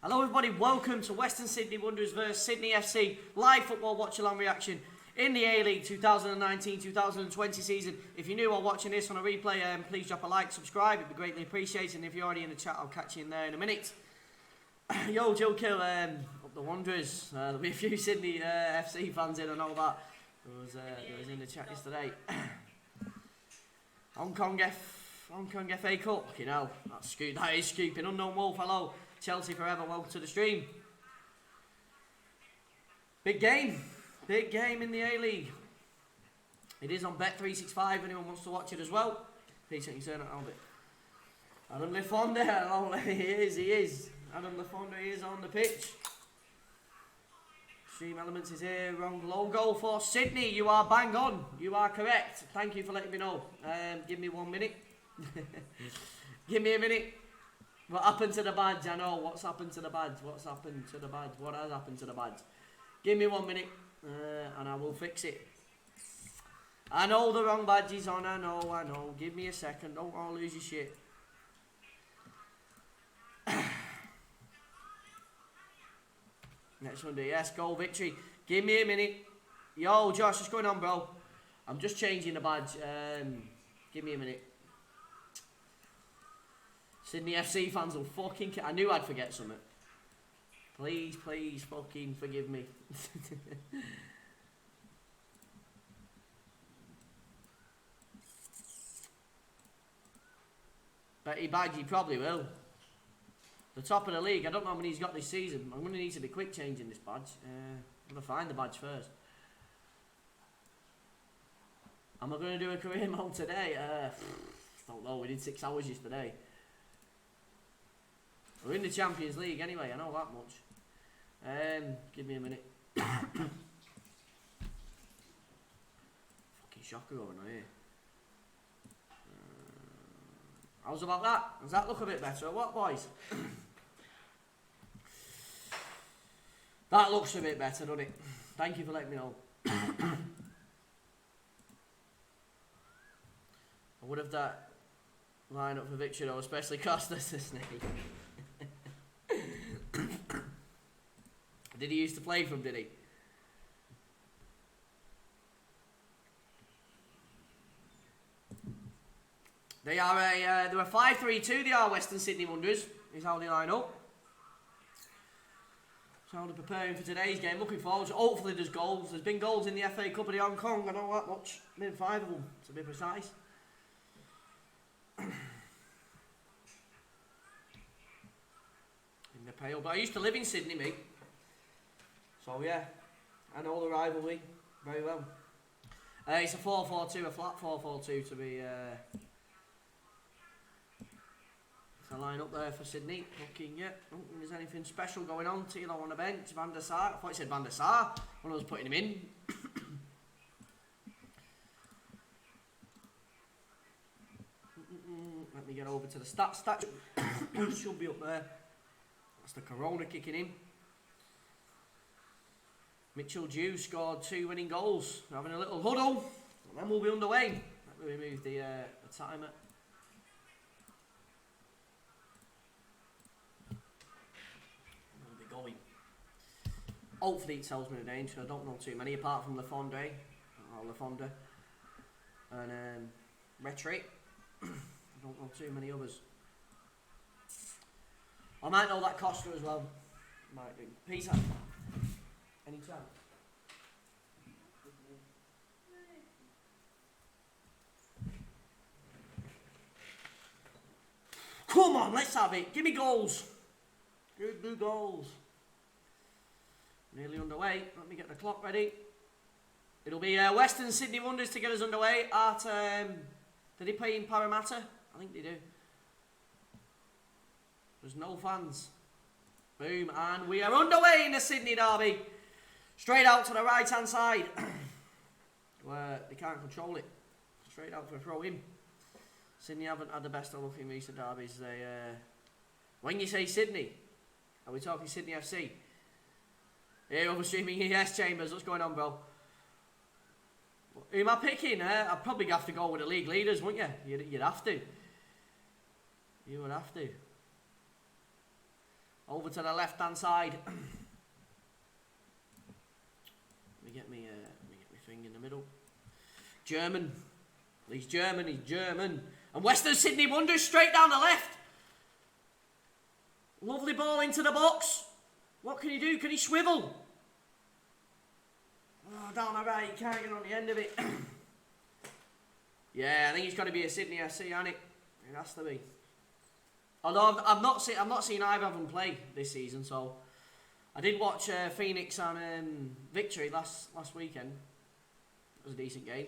Hello everybody, welcome to Western Sydney Wanderers vs Sydney FC live football watch-along reaction in the A-League 2019-2020 season. If you're new or watching this on a replay, please drop a like, subscribe, it'd be greatly appreciated. And if you're already in the chat, I'll catch you in there in a minute. Yo, Joe Kill, up the Wanderers. There'll be a few Sydney FC fans in and all that. There was in the chat yesterday. Hong Kong FA Cup. You know, that is scooping. Unknown Wolf, hello. Chelsea forever, welcome to the stream. Big game in the A-League. It is on Bet365, anyone wants to watch it as well. Please don't you turn it on it. Adam Lefonda, hello, he is. Adam Lefonda is on the pitch. Stream Elements is here, wrong logo for Sydney. You are bang on, you are correct. Thank you for letting me know. Give me 1 minute. Give me a minute. What happened to the badge? I know. What's happened to the badge? What's happened to the badge? What has happened to the badge? Give me 1 minute and I will fix it. I know the wrong badge is on. I know. Give me a second. Don't all lose your shit. Next Sunday. Yes, goal victory. Give me a minute. Yo, Josh, what's going on, bro? I'm just changing the badge. Give me a minute. Sydney FC fans will fucking... I knew I'd forget something. Please fucking forgive me. Betty Badge, he probably will. The top of the league, I don't know how many he's got this season. I'm going to need to be quick changing this badge. I'm going to find the badge first. Am I going to do a career mode today? Don't know, we did 6 hours yesterday. We're in the Champions League anyway, I know that much. Give me a minute. Fucking shocker over here. How's about that? Does that look a bit better? What, boys? That looks a bit better, doesn't it? Thank you for letting me know. I would have that line up for Victor though, especially Costas the Snake. Did he used to play from, did he? They are they're a 5-3-2, they are Western Sydney Wanderers, is how they line up. So they're preparing for today's game, looking forward to, hopefully there's goals. There's been goals in the FA Cup of the Hong Kong, I know that much. Been 5 of them, to be precise. In the pale, but I used to live in Sydney, mate. So yeah, I know the rivalry very well. It's a 4-4-2, a flat 4-4-2 to be... It's a line up there for Sydney. Looking, yeah, I don't think there's anything special going on. Tilo on the bench, Van der Sar. I thought you said Van der Sar when I was putting him in. Let me get over to the stats. Stats should be up there. That's the Corona kicking in. Mitchell Dew scored 2 winning goals. We're having a little huddle, and then we'll be underway. Let me remove the timer. We'll be going. Hopefully it tells me the names, because I don't know too many, apart from Lefonda and Retreat. I don't know too many others. I might know that Costa as well. Might do. Peace out. Anytime. Come on, let's have it. Give me goals. Good goals. Nearly underway. Let me get the clock ready. It'll be Western Sydney Wanderers to get us underway at... do they play in Parramatta? I think they do. There's no fans. Boom, and we are underway in the Sydney derby. Straight out to the right hand side. Where they can't control it. Straight out for a throw in. Sydney haven't had the best of luck in recent derbies. They when you say Sydney, are we talking Sydney FC? Here over streaming ES Chambers, what's going on, bro? Who am I picking? I'd probably have to go with the league leaders, wouldn't you? You'd have to. You would have to. Over to the left-hand side. Let me get me thing in the middle. German. He's German, he's German. And Western Sydney Wonders straight down the left. Lovely ball into the box. What can he do? Can he swivel? Oh, down the right, he can't get on the end of it. Yeah, I think he's got to be a Sydney FC, hasn't it? It has to be. Although I've not seen either of them play this season, so I did watch Phoenix and Victory last weekend. It was a decent game.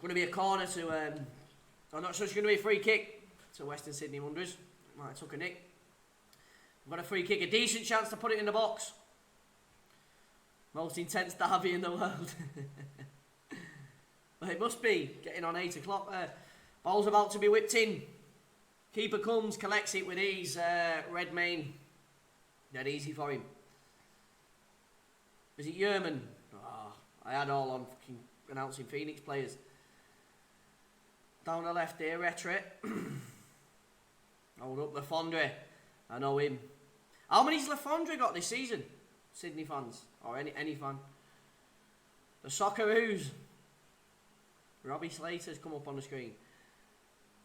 Going to be a corner to. I'm not sure it's going to be a free kick to Western Sydney Wanderers. Might have took a nick. We've got a free kick, a decent chance to put it in the box. Most intense derby in the world. Well, it must be getting on 8 o'clock there. Ball's about to be whipped in. Keeper comes, collects it with ease. Redmayne. Dead easy for him. Is it Yerman? Oh, I had all on fucking announcing Phoenix players. Down the left here, Retret. Hold up Lafondre. I know him. How many's Lafondre got this season? Sydney fans. Or any fan. The Socceroos. Robbie Slater's come up on the screen.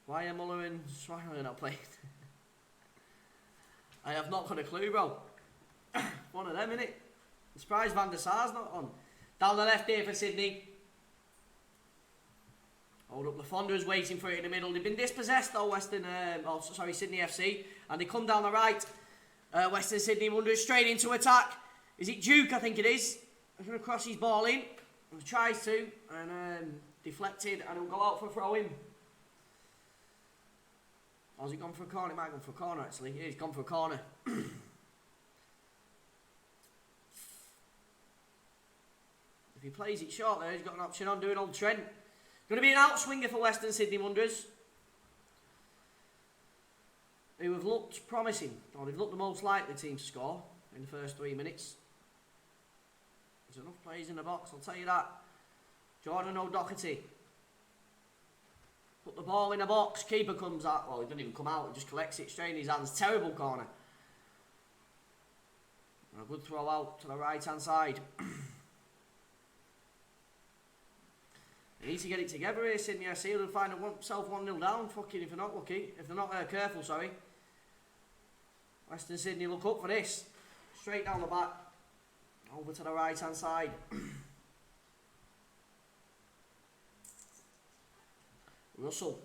Why are Muller and Swagger not playing? I have not got a clue, bro. One of them, innit? I'm surprised Van der Sar's not on. Down the left here for Sydney. Hold up, Lafondre's waiting for it in the middle. They've been dispossessed though, Sydney FC. And they come down the right. Western Sydney Wanderers straight into attack. Is it Duke? I think it is. He's going to cross his ball in. He tries to. And deflected. And he'll go out for a throw in. Or has he gone for a corner? It might have gone for a corner actually. Yeah, he's gone for a corner. If he plays it short there, he's got an option on doing old Trent. Going to be an outswinger for Western Sydney Wanderers. Who have looked promising. Or they've looked the most likely team to score in the first 3 minutes. There's enough players in the box, I'll tell you that. Jordan O'Doherty. Put the ball in the box. Keeper comes out. Well, he doesn't even come out. He just collects it straight in his hands. Terrible corner. And a good throw out to the right-hand side. They need to get it together here, Sydney FC. They'll find themselves 1-0 down. Fucking if they're not lucky. If they're not careful, sorry. Western Sydney look up for this. Straight down the back. Over to the right-hand side. Russell.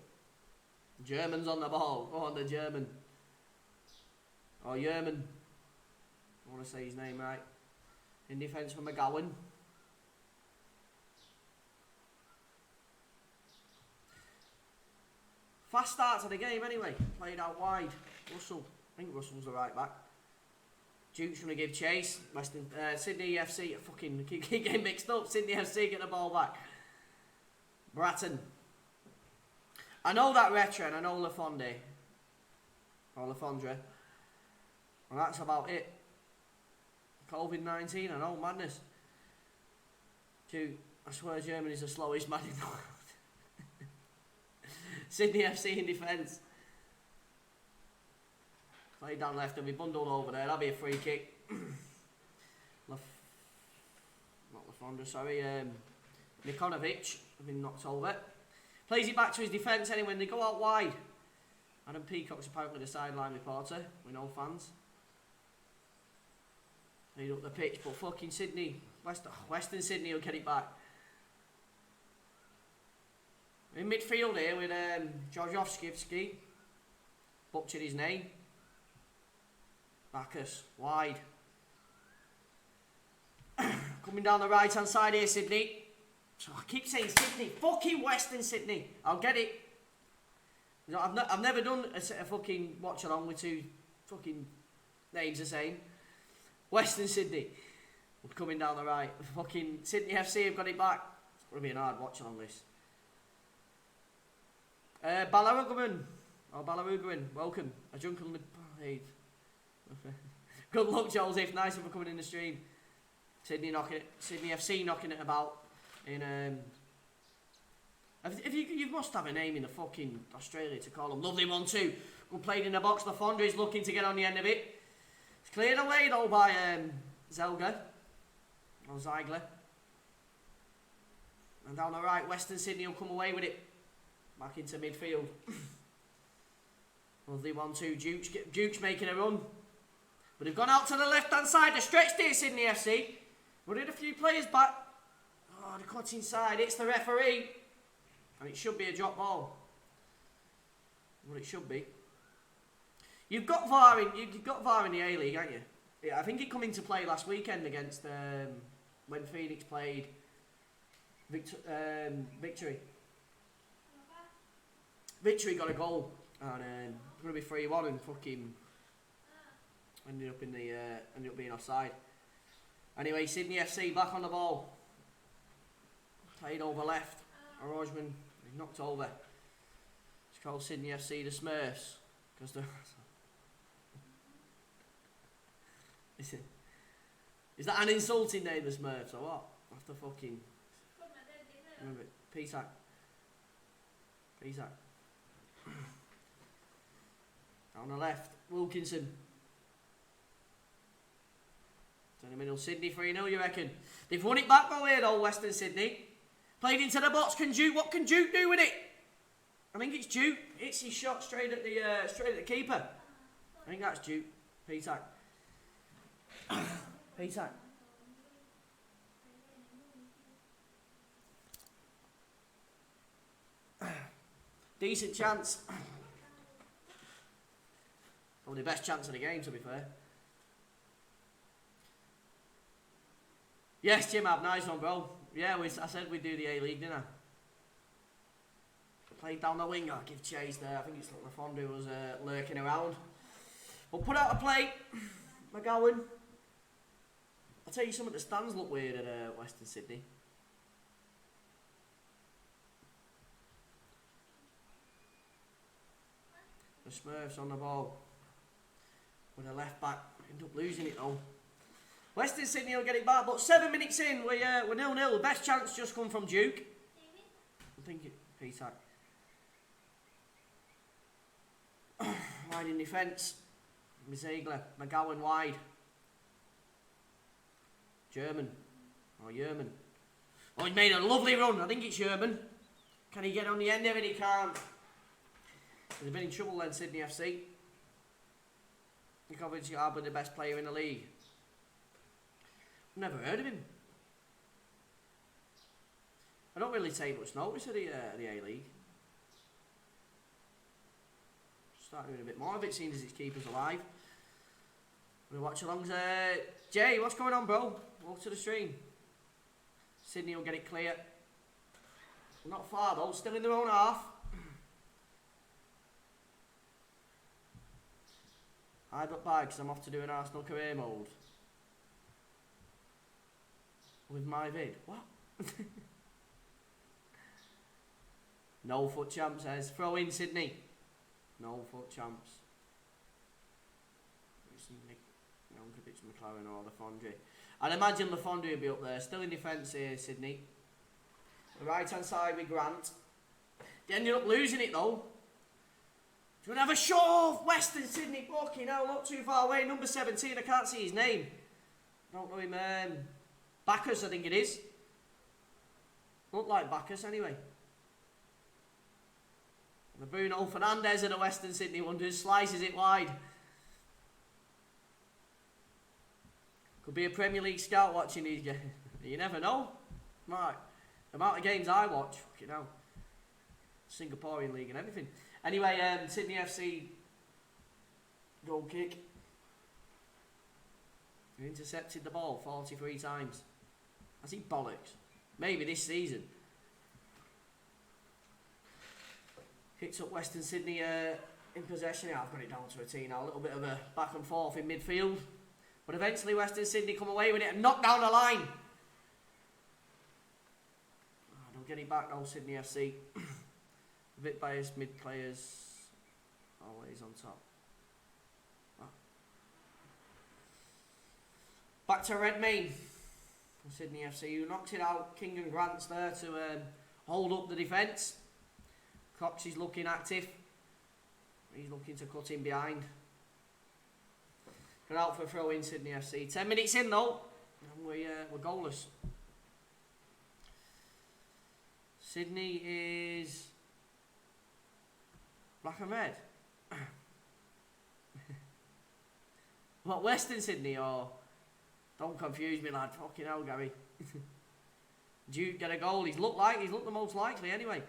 German's on the ball. Go on, the German. Or Yerman. I want to say his name right. In defence for McGowan. Fast start to the game anyway. Played out wide. Russell. I think Russell's the right back. Duke's going to give chase. Sydney FC fucking keep getting mixed up. Sydney FC get the ball back. Bratton. I know that Retro and I know Lafondre. Or Lafondre. And that's about it. COVID-19, I know, madness. Dude, I swear Germany's the slowest man in the world. Sydney FC in defence. Play down left and we bundled over there. That'll be a free kick. Not Lafondre, sorry. Nikonovic has been knocked over. Plays it back to his defence anyway. When they go out wide. Adam Peacock's apparently the sideline reporter. We know fans. Lead up the pitch, but fucking Sydney, Western Sydney will get it back. In midfield here with Georgievsky. Butchered his name. Bacchus, wide. Coming down the right hand side here, Sydney. So I keep saying Sydney, fucking Western Sydney. I'll get it. You know, I've never done a fucking watch along with two fucking names the same. Western Sydney. Coming down the right. Fucking Sydney FC have got it back. It's going to be an hard watch along this. Balarugaman. Oh, Balarugaman. Welcome. A drunken lip. Good luck, Joseph. Nice for coming in the stream. Sydney FC knocking it about in If you must have a name in the fucking Australia to call them. Lovely 1-2. Good played in the box. Lafondre is looking to get on the end of it. It's cleared away though by Zelga. Or Ziegler. And down the right, Western Sydney will come away with it. Back into midfield. Lovely 1-2. Duke's making a run. But they've gone out to the left-hand side. They're stretched here, Sydney FC. Running a few players back. Oh, the cut inside. It's the referee. And it should be a drop ball. Well, it should be. You've got VAR in the A-League, haven't you? Yeah, I think it come into play last weekend against when Phoenix played Victory. Victory got a goal, and it's going to be 3-1, and fucking ended up being offside. Anyway, Sydney FC back on the ball. Played over left. Orojman knocked over. It's called Sydney FC the Smurfs because they're. Is that an insulting name, the Smurfs, or what? After fucking. Remember it. Peace out. Peace out. On the left, Wilkinson. In the middle, Sydney 3-0, you reckon? They've won it back though here, though, Western Sydney. Played into the box. What can Duke do with it? I think it's Duke. It's his shot straight at the keeper. I think that's Duke. Peace out. Peace out. Decent chance. Probably the best chance of the game, to be fair. Yes, Jim Ab, nice one, bro. Yeah, I said we'd do the A-League, didn't I? Played down the wing. Oh, give chase there. I think it's like Lafondre was lurking around. But put out a play. McGowan. I'll tell you something, the stands look weird at Western Sydney. The Smurfs on the ball. With a left back. End up losing it though. Western Sydney will get it back, but 7 minutes in, we're 0-0. The best chance just come from Duke. I think it. Peace out. Wide in defence. Ziegler. McGowan wide. German. Oh, Yerman. Oh, he's made a lovely run. I think it's Yerman. Can he get on the end of it? He can't. They've been in trouble then, Sydney FC. I think obviously Arbor the best player in the league. Never heard of him. I don't really take much notice of the A-League. Start doing a bit more of it, seeing as its keeper's alive. We'll watch alongs. Jay, what's going on, bro? Welcome to the stream. Sydney will get it clear. Not far though, still in their own half. I got by because I'm off to do an Arsenal career mode. With my vid. What? No foot champ says. Throw in Sydney. No foot champs. It's McLaren or Lafondre. I'd imagine Lafondre will be up there. Still in defence here, Sydney. The right hand side with Grant. They ended up losing it though. Do you want to have a shove? Western Sydney. Fucking hell, not too far away. Number 17, I can't see his name. Don't know him. Bacchus, I think it is. Look like Bacchus anyway. And the Bruno Fernandes of the Western Sydney Wonders slices it wide. Could be a Premier League scout watching these games. You never know. Right. The amount of games I watch, fucking hell. Singaporean League and everything. Anyway, Sydney FC goal kick. He intercepted the ball 43 times. Has he bollocks? Maybe this season. Hits up Western Sydney in possession. I've got it down to a T now. A little bit of a back and forth in midfield. But eventually Western Sydney come away with it and knock down the line. Oh, don't get it back now, Sydney FC. A bit biased mid players. Always on top. Oh. Back to Redmayne. Sydney FC, who knocked it out. King and Grant's there to... hold up the defence. Cox is looking active. He's looking to cut in behind. Got out for a throw in Sydney FC. 10 minutes in though, and we're goalless. Sydney is black and red. What, Western Sydney or? Don't confuse me, lad. Fucking hell, Gary. Duke get a goal. He's looked the most likely anyway.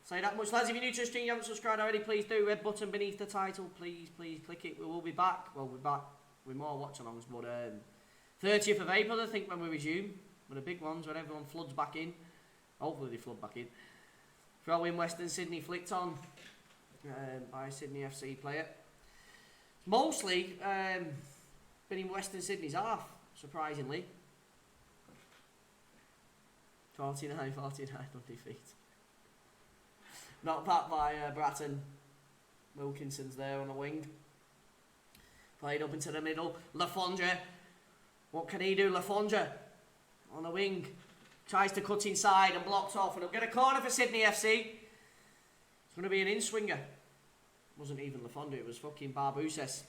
Say that much, lads. If you're new to the stream, you haven't subscribed already, please do. Red button beneath the title, please click it. We will be back. Well, we're back with more watch-alongs, but 30th of April, I think, when we resume. With the big ones, when everyone floods back in. Hopefully they flood back in. Throw in Western Sydney, flicked on by a Sydney FC player. Mostly been in Western Sydney's half, surprisingly. 49 on defeat. Knocked back by Bratton. Wilkinson's there on the wing. Played up into the middle. Lafondre. What can he do? Lafondre on the wing. Tries to cut inside and blocks off. And he'll get a corner for Sydney FC. It's going to be an in-swinger. Wasn't even Lafondre, it was fucking Barbuses.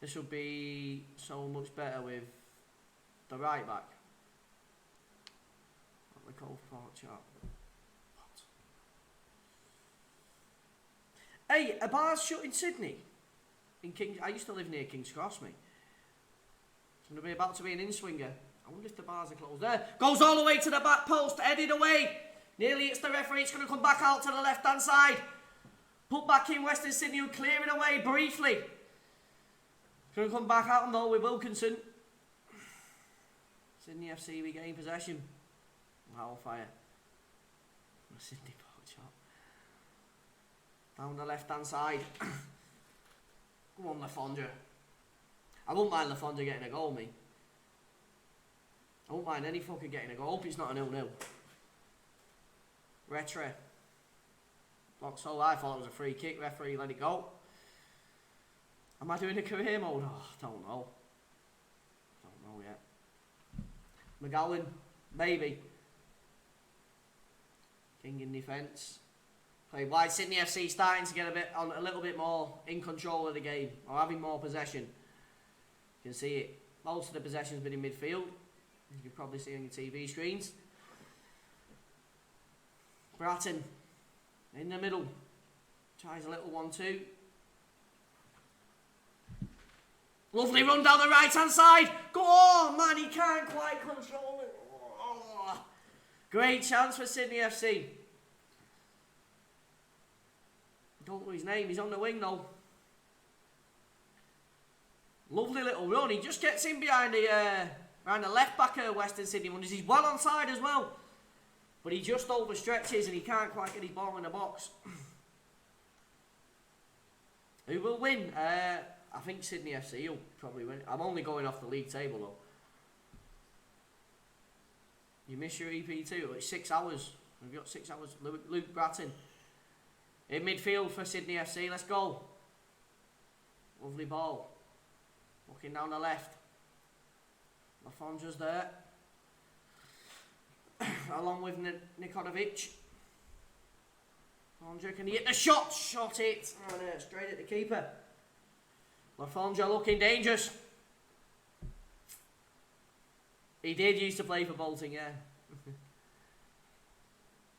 This would be so much better with the right back. What we call Port Chart. Hey, a bar's shut in Sydney. I used to live near King's Cross, mate. It's going to be about to be an in-swinger. I wonder if the bars are closed. There. Goes all the way to the back post. Headed away. Nearly hits the referee. It's going to come back out to the left-hand side. Put back in Western Sydney, who clear it away briefly. It's going to come back out though with Wilkinson. Sydney FC regain possession. Wildfire. Sydney Port shot. Down the left-hand side. Go on, Lafondre. I wouldn't mind Lafondre getting a goal, me. I won't mind any fucker getting a goal. Hope it's not a 0-0. Retro. Blocked so I thought it was a free kick. Referee let it go. Am I doing a career mode? Oh, don't know. Don't know yet. McGowan. Maybe. King in defence. Played wide. Sydney FC starting to get a little bit more in control of the game. Or having more possession. You can see it. Most of the possession's been in midfield. You can probably see on your TV screens. Bratton in the middle. Tries a little 1-2. Lovely run down the right hand side. Go on, man, he can't quite control it. Oh. Great chance for Sydney FC. Don't know his name, he's on the wing though. Lovely little run. He just gets in behind the left back of Western Sydney Wonders. He's well onside as well. But he just overstretches and he can't quite get his ball in the box. Who will win? I think Sydney FC will probably win. I'm only going off the league table though. You miss your EP2. It's 6 hours. We've got 6 hours. Luke Bratton. In midfield for Sydney FC. Let's go. Lovely ball. Looking down the left. Lafondre's there. Along with Nikonovic. Lafondre, can he hit the shot? Shot it. Oh, no, straight at the keeper. Lafondre looking dangerous. He did used to play for Bolton, yeah.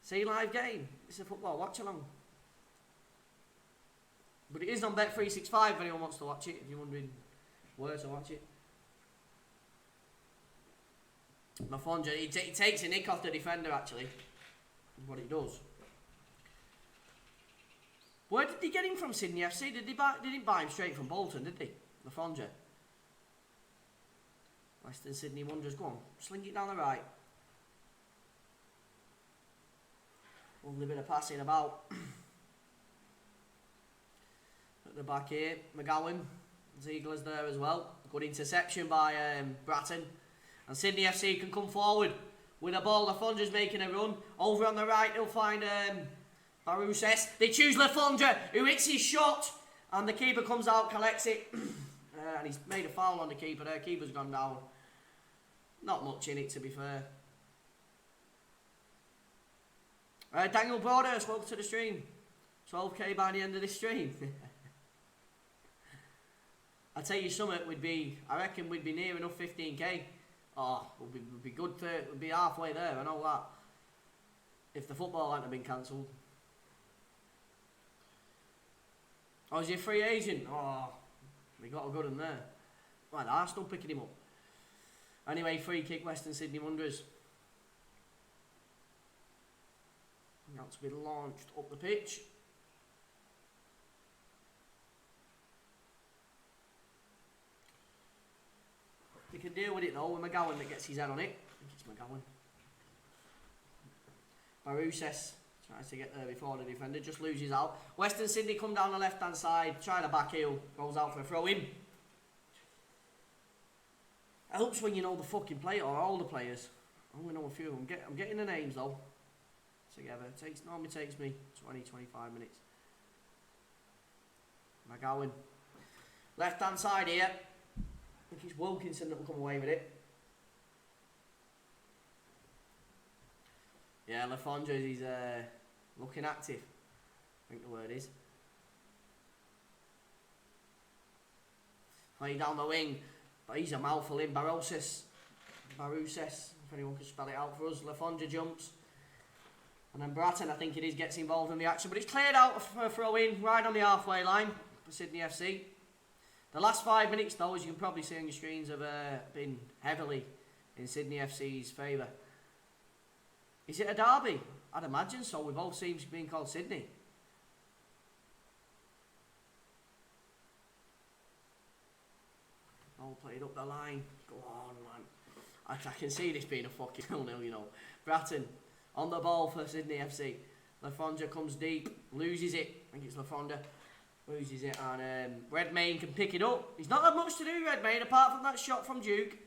See, live game. It's a football watch-along. But it is on Bet365 if anyone wants to watch it, if you're wondering where to watch it. Lafondre, he takes a nick off the defender, actually. Is what he does. Where did they get him from, Sydney FC? They didn't buy him straight from Bolton, did they? Lafondre. Western Sydney Wonders, go on. Sling it down the right. Lovely bit of passing about. At the back here, McGowan. Ziegler's there as well. Good interception by Bratton. And Sydney FC can come forward with a ball. Lafondre's making a run. Over on the right, he'll find Baruses. They choose Lafondre, who hits his shot. And the keeper comes out, collects it. And he's made a foul on the keeper there. Keeper's gone down. Not much in it, to be fair. Daniel Broadhurst, welcome to the stream. 12k by the end of this stream. I tell you something, I reckon we'd be near enough 15k. Oh, we'd be good for, we'd be halfway there, I know that. If the football hadn't been cancelled. Oh, is he a free agent? Oh, we got a good one there. Well, Arsenal picking him up. Anyway, free kick, Western Sydney Wanderers. About to be launched up the pitch. They can deal with it though with McGowan that gets his head on it. I think it's McGowan. Barouses tries to get there before the defender, just loses out. Western Sydney come down the left hand side, try the back heel, goes out for a throw in. Helps when you know the fucking player or all the players. I only know a few of them. I'm getting the names though together. Normally takes me 20-25 minutes. McGowan. Left hand side here. I think it's Wilkinson that will come away with it. Yeah, Lafondra is looking active. I think the word is. Playing down the wing, but he's a mouthful in. Barouses, if anyone can spell it out for us. Lafondra jumps. And then Bratton, I think it is, gets involved in the action. But it's cleared out for a throw in right on the halfway line for Sydney FC. The last 5 minutes, though, as you can probably see on your screens, have been heavily in Sydney FC's favour. Is it a derby? I'd imagine so, with both teams being called Sydney. All played up the line. Go on, man. I can see this being a fucking 0-0, you know. Bratton on the ball for Sydney FC. Lafondra comes deep, loses it. I think it's Lafondra. Loses it, and Redmayne can pick it up. He's not had much to do, Redmayne, apart from that shot from Duke.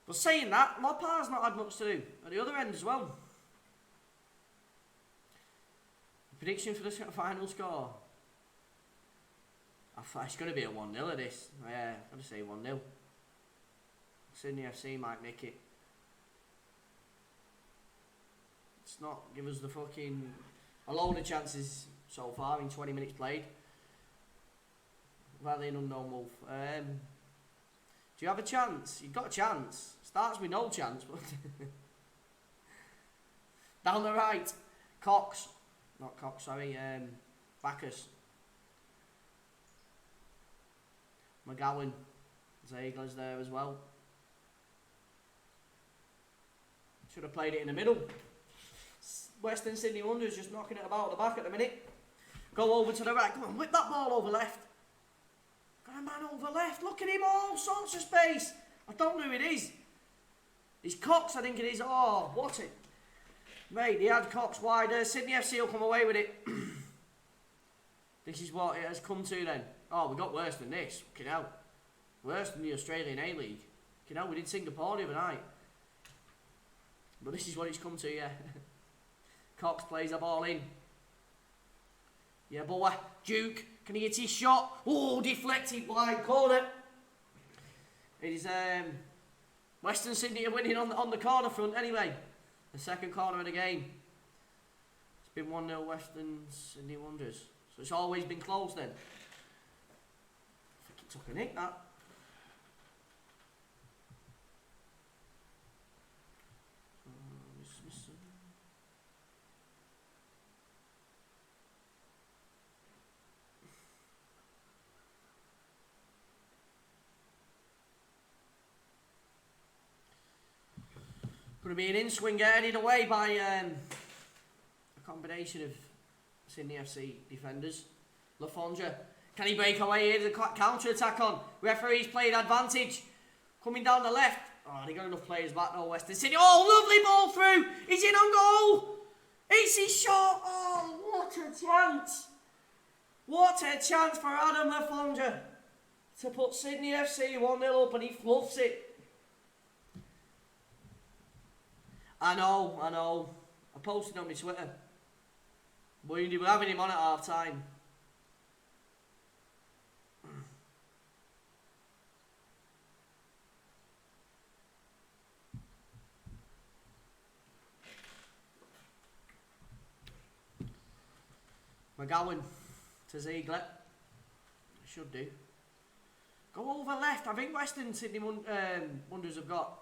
But saying that, Lopar's not had much to do at the other end as well. Prediction for the final score. It's going to be a 1-0 of this. Yeah, I'm going to say 1-0. Sydney FC might nick it. It's not give us the fucking... a load of chances so far in 20 minutes played. Valley and Unknown Wolf. Do you have a chance? You've got a chance. Starts with no chance. But down the right. Cox. Not Cox, sorry. Bacchus. McGowan. Ziegler's there as well. Should have played it in the middle. Western Sydney Wanderers just knocking it about the back at the minute. Go over to the right. Come on, whip that ball over left. Got a man over left. Look at him, all sorts of space. I don't know who it is. It's Cox, I think it is. Oh, what it. Mate, he had Cox wider. Sydney FC will come away with it. This is what it has come to then. Oh, we got worse than this. Fucking hell. Worse than the Australian A-League. Fucking hell, we did Singapore the other night. But this is what it's come to, yeah. Cox plays the ball in. Yeah, boy. Duke, can he hit his shot? Oh, deflected wide corner. It is Western Sydney are winning on the corner front anyway. The second corner of the game. It's been 1-0 Western Sydney Wanderers. So it's always been close then. I think it took a nick, that. Going to be an in-swinger headed away by a combination of Sydney FC defenders. Lafondra, can he break away here? The counter-attack on. Referee's played advantage. Coming down the left. Oh, they got enough players back now, Western Sydney. Oh, lovely ball through. He's in on goal. It's his shot. Oh, what a chance. What a chance for Adam Lafondra to put Sydney FC 1-0 up, and he fluffs it. I know. I posted on my Twitter. We were having him on at half time. McGowan to Ziegler. Should do. Go over left. I think Western Sydney Wonders have got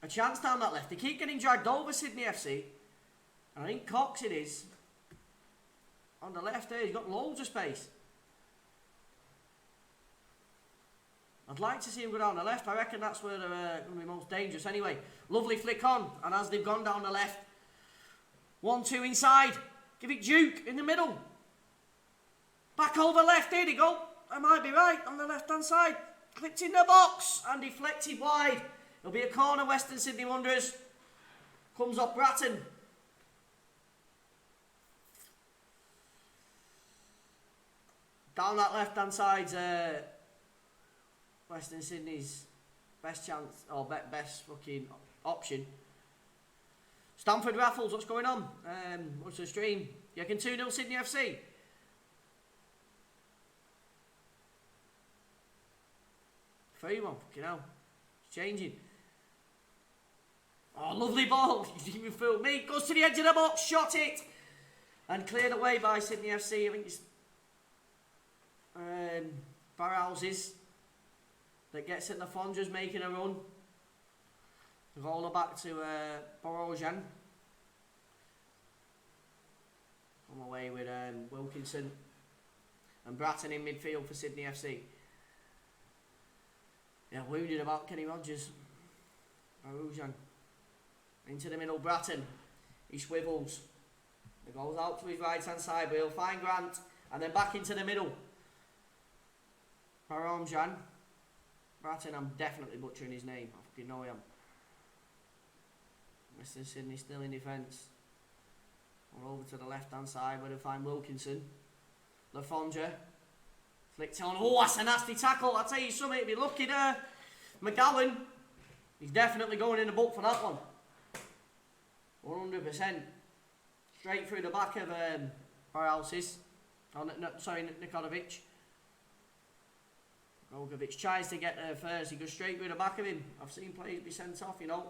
a chance down that left. They keep getting dragged over, Sydney FC. And I think Cox it is. On the left there, he's got loads of space. I'd like to see him go down the left. I reckon that's where they're going to be most dangerous. Anyway, lovely flick on. And as they've gone down the left, 1-2 inside. Give it Duke in the middle. Back over left. Here they go. I might be right on the left-hand side. Clipped in the box and deflected wide. It'll be a corner, Western Sydney Wanderers. Comes up Bratton. Down that left-hand side's Western Sydney's best chance, or best fucking option. Stamford Raffles, what's going on? What's the stream? You can 2-0 Sydney FC. 3-1, fucking hell. It's changing. Oh, lovely ball. You didn't even fool me. Goes to the edge of the box, shot it. And cleared away by Sydney FC. I think it's Barhouses that gets it. Lafondra's making a run. The roller back to Borojan. Come away with Wilkinson and Bratton in midfield for Sydney FC. Yeah, wounded about Kenny Rogers. Borojan into the middle. Bratton. He swivels. He goes out to his right hand side, but he'll find Grant and then back into the middle. Borojan. Bratton, I'm definitely butchering his name. I fucking know him. Western Sydney still in defence. We're over to the left hand side where they'll find Wilkinson. Lafondra. Flicked on. Oh, that's a nasty tackle. I'll tell you something, he'd be lucky there. McGowan. He's definitely going in the book for that one. 100%. Straight through the back of Barhouses. Oh, no, sorry, Nikonovic. Rogovic tries to get there first. He goes straight through the back of him. I've seen players be sent off, you know.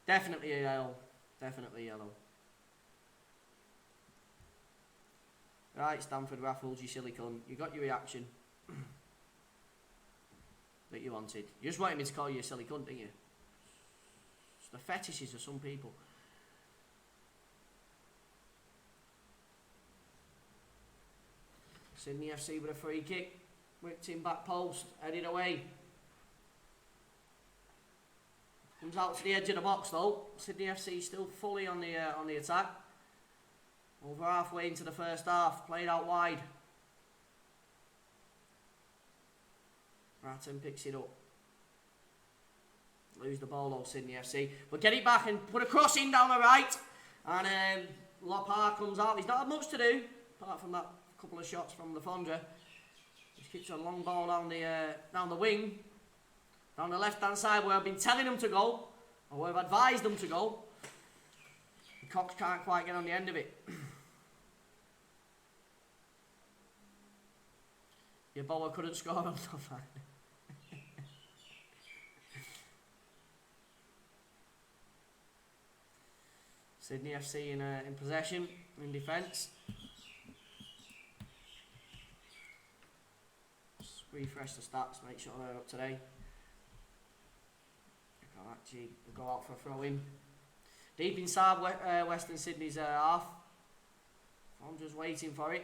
Definitely a yellow. Definitely yellow. Right, Stamford Raffles, you silly cunt. You got your reaction that you wanted. You just wanted me to call you a silly cunt, didn't you? It's the fetishes of some people. Sydney FC with a free kick. Whipped in back post. Headed away. Comes out to the edge of the box though. Sydney FC still fully on the attack. Over halfway into the first half. Played out wide. Bratton picks it up. Lose the ball though, Sydney FC. But get it back and put a cross in down the right. And Lopar comes out. He's not had much to do. Apart from that couple of shots from Lafondra. Just kicks a long ball down the wing. Down the left hand side where I've been telling them to go. Or where I've advised them to go. Cox can't quite get on the end of it. Your bowler couldn't score on that. Sydney FC in possession, in defence. Just refresh the stats, make sure they're up to date. Actually, go out for a throw in. Deep inside Western Sydney's half. I'm just waiting for it.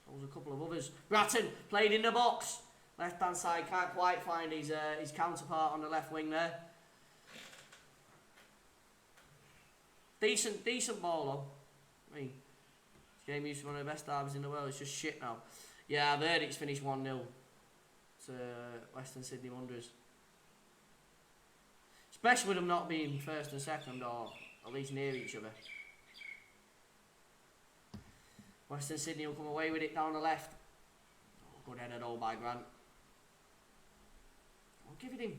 Throws a couple of others. Bratton played in the box. Left hand side, can't quite find his counterpart on the left wing there. Decent ball though. I mean, this game used to be one of the best derbies in the world. It's just shit now. Yeah, I've heard it's finished 1-0 to Western Sydney Wanderers. Especially with them not being first and second, or at least near each other. Western Sydney will come away with it down the left. Oh, good header though by Grant. I'll give it him.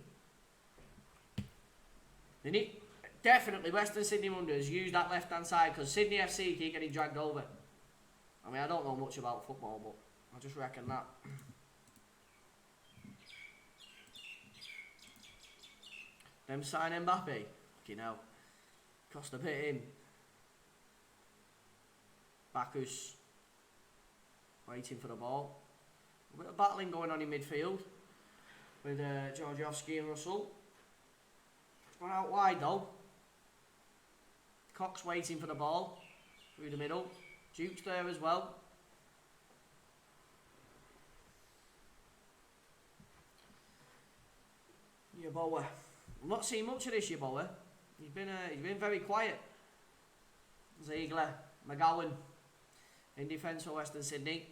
They need, definitely Western Sydney Wanderers use that left hand side because Sydney FC keep getting dragged over. I mean, I don't know much about football, but I just reckon that. Them sign Mbappe? Fucking hell. Crossed a bit in. Bacchus waiting for the ball. A bit of battling going on in midfield with Georgievsky and Russell. Gone out wide though. Cox waiting for the ball through the middle. Duke's there as well. Yeboah. I'm not seeing much of this Yeboah. He's been very quiet. Ziegler, McGowan in defence for Western Sydney.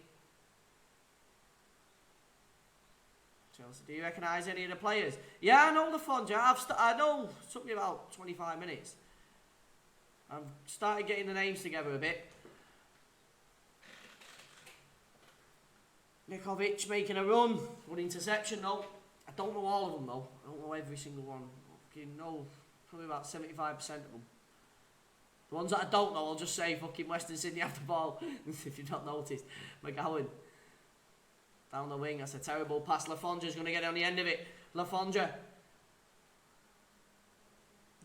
Chelsea, do you recognise any of the players? Yeah, I know the Fonja. I know. It took me about 25 minutes. I've started getting the names together a bit. Nikovic making a run. One interception though. I don't know all of them though. I don't know every single one. You know, probably about 75% of them. The ones that I don't know, I'll just say fucking Western Sydney have the ball. If you've not noticed. McGowan. Down the wing. That's a terrible pass. Lafondra's going to get on the end of it. Lafondra.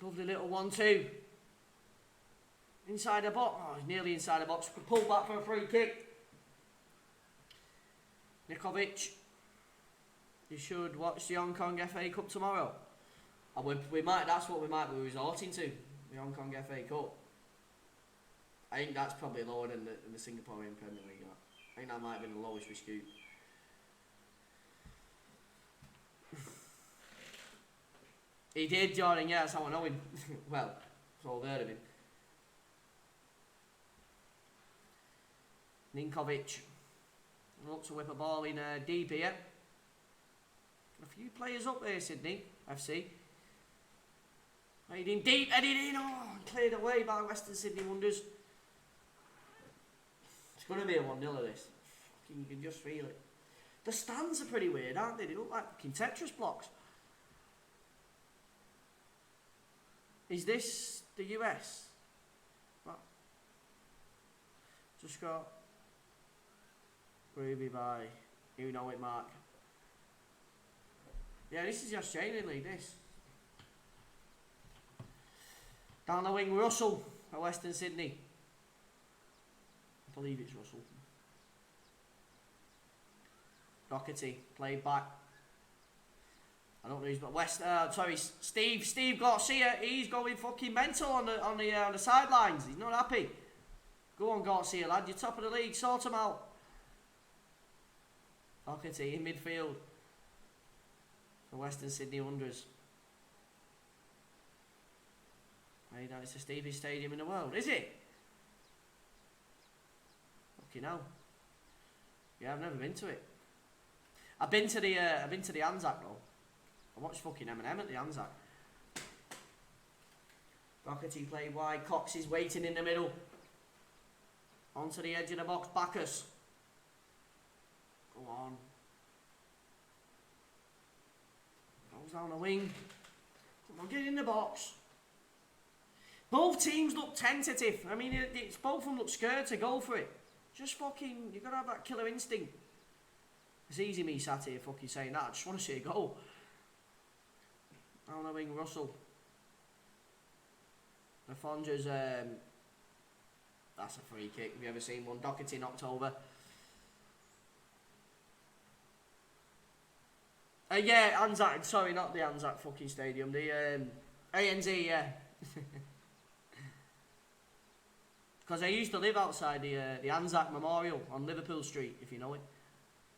Lovely little 1-2. Inside the box. Oh, he's nearly inside the box. Pull back for a free kick. Nikovic. You should watch the Hong Kong FA Cup tomorrow. We might. That's what we might be resorting to. The Hong Kong FA Cup. I think that's probably lower than the Singaporean Premier League. I think that might have been the lowest we scooped. He did, Jordan. Yeah, that's how I know him. Well, that's all I've heard of him. Ninkovic. Looks to whip a ball in deep here. A few players up there, Sydney FC. Heading deep, heading in. Oh, cleared away by Western Sydney Wonders. It's going to be a 1-0 of this. Fucking, you can just feel it. The stands are pretty weird, aren't they? They look like fucking Tetris blocks. Is this the US? What? Just got Ruby by you know it, Mark. Yeah, this is the Australian League, this. Down the wing, Russell at Western Sydney. I believe it's Russell. Doherty played back. I don't know who's but Steve Garcia. He's going fucking mental on the sidelines. He's not happy. Go on, Garcia, lad. You're top of the league. Sort him out. Doherty in midfield for Western Sydney Wanderers. Hey, it's the Stevie Stadium in the world, is it? Fucking hell. Yeah, I've never been to it. I've been to the Anzac though. I watched fucking Eminem at the Anzac. Doherty played wide. Cox is waiting in the middle. Onto the edge of the box. Bacchus. Go on. Goes down the wing. Come on, get in the box. Both teams look tentative. I mean, it's both of them look scared to go for it. Just fucking, you gotta have that killer instinct. It's easy me sat here fucking saying that. I just want to see a goal. Down the wing, Russell. Lafondra's, that's a free kick. Have you ever seen one? Doherty knocked over. Yeah, Anzac. Sorry, not the Anzac fucking stadium. The ANZ, yeah. Because I used to live outside the Anzac Memorial on Liverpool Street, if you know it.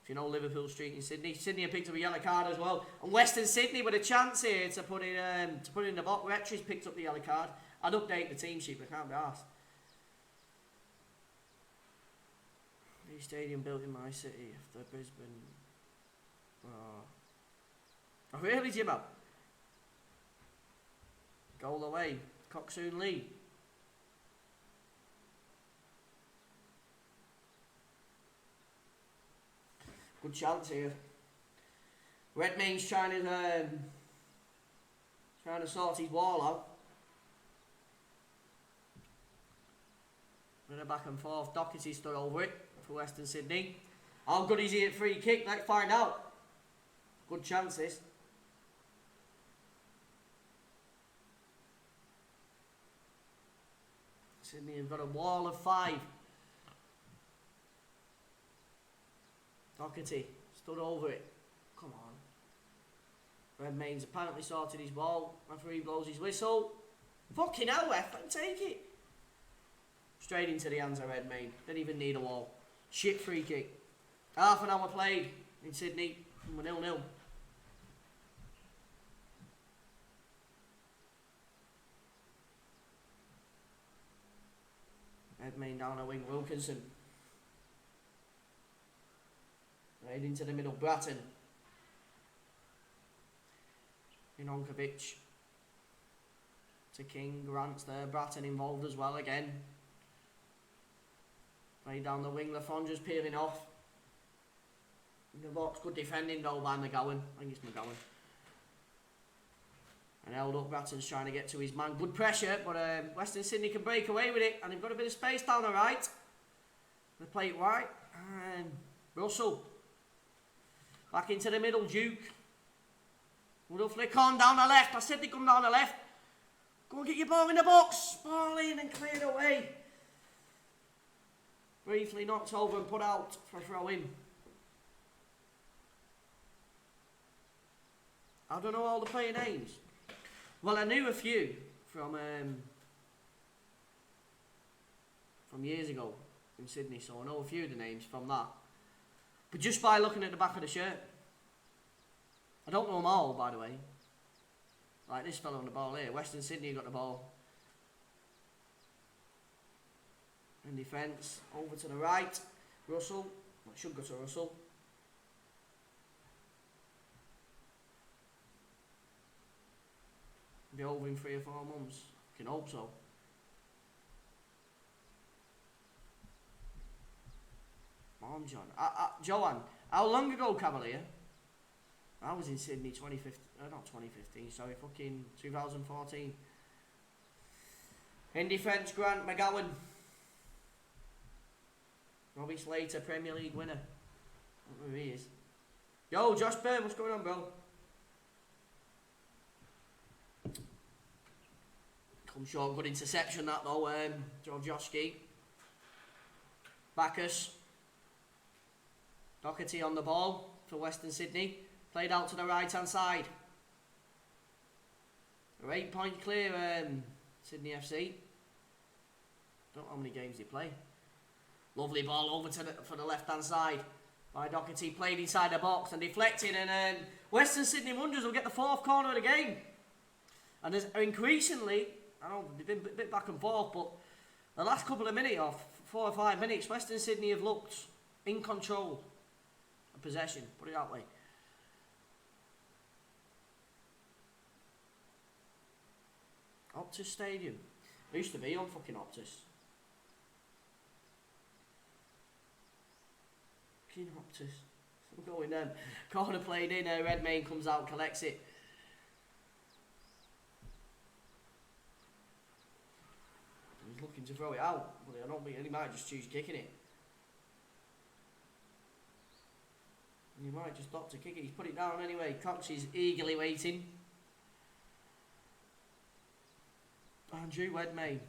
If you know Liverpool Street in Sydney. Sydney have picked up a yellow card as well. And Western Sydney with a chance here to put in the box. Retry's picked up the yellow card. I'd update the team sheet, but I can't be arsed. New stadium built in my city after Brisbane. Oh, really, Jimbo? Goal away. Coxoon Lee. Good chance here. Redmayne's trying to sort his wall out. Bit of back and forth. Doherty stood over it for Western Sydney. How good is he at free kick? Let's find out. Good chances. Sydney have got a wall of 5. Doherty stood over it. Come on. Redmayne's apparently sorted his ball. Referee blows his whistle. Fucking hell, ref, let him take it. Straight into the hands of Redmayne. Didn't even need a wall. Shit free kick. Half an hour played in Sydney. And we're 0-0. Redmayne down a wing. Wilkinson. Right into the middle. Bratton. Inonkovic. To King. Grant's there. Bratton involved as well again. Right down the wing. Lafondra's peeling off. In the box. Good defending though by McGowan. I think it's McGowan. And held up. Bratton's trying to get to his man. Good pressure, but Western Sydney can break away with it. And they've got a bit of space down the right. They play it wide. And Russell. Back into the middle. Duke. Little flick on down the left. I said they come down the left. Go and get your ball in the box. Ball in and clear it away. Briefly knocked over and put out for a throw in. I don't know all the player names. Well, I knew a few from years ago in Sydney, so I know a few of the names from that. But just by looking at the back of the shirt. I don't know them all, by the way. Like this fellow on the ball here. Western Sydney got the ball. In defence, over to the right. Russell. Well, it should go to Russell. Be over in 3 or 4 months. Can hope so. Come on, John. Joanne, how long ago, Cavalier? I was in Sydney 2015. Not 2015, sorry, fucking 2014. In defence, Grant, McGowan. Robbie Slater, Premier League winner. I don't know who he is. Yo, Josh Byrne, what's going on, bro? Come short, good interception that though, Georgioski. Bacchus. Doherty on the ball for Western Sydney. Played out to the right hand side. They're 8 point clear, Sydney FC. Don't know how many games they play. Lovely ball over to for the left hand side by Doherty. Played inside the box and deflected, and Western Sydney Wanderers will get the 4th corner of the game. And there's increasingly, I know they've been a bit back and forth, but the last couple of minutes, or 4 or 5 minutes, Western Sydney have looked in control of possession, put it that way. Optus Stadium. I used to be on fucking Optus. Fucking Optus. I'm going then. Corner played in, Redmayne comes out, collects it. He's looking to throw it out, but I don't think he might just choose kicking it. And he might just opt to kick it. He's put it down anyway. Cox is eagerly waiting. Andrew Redmayne.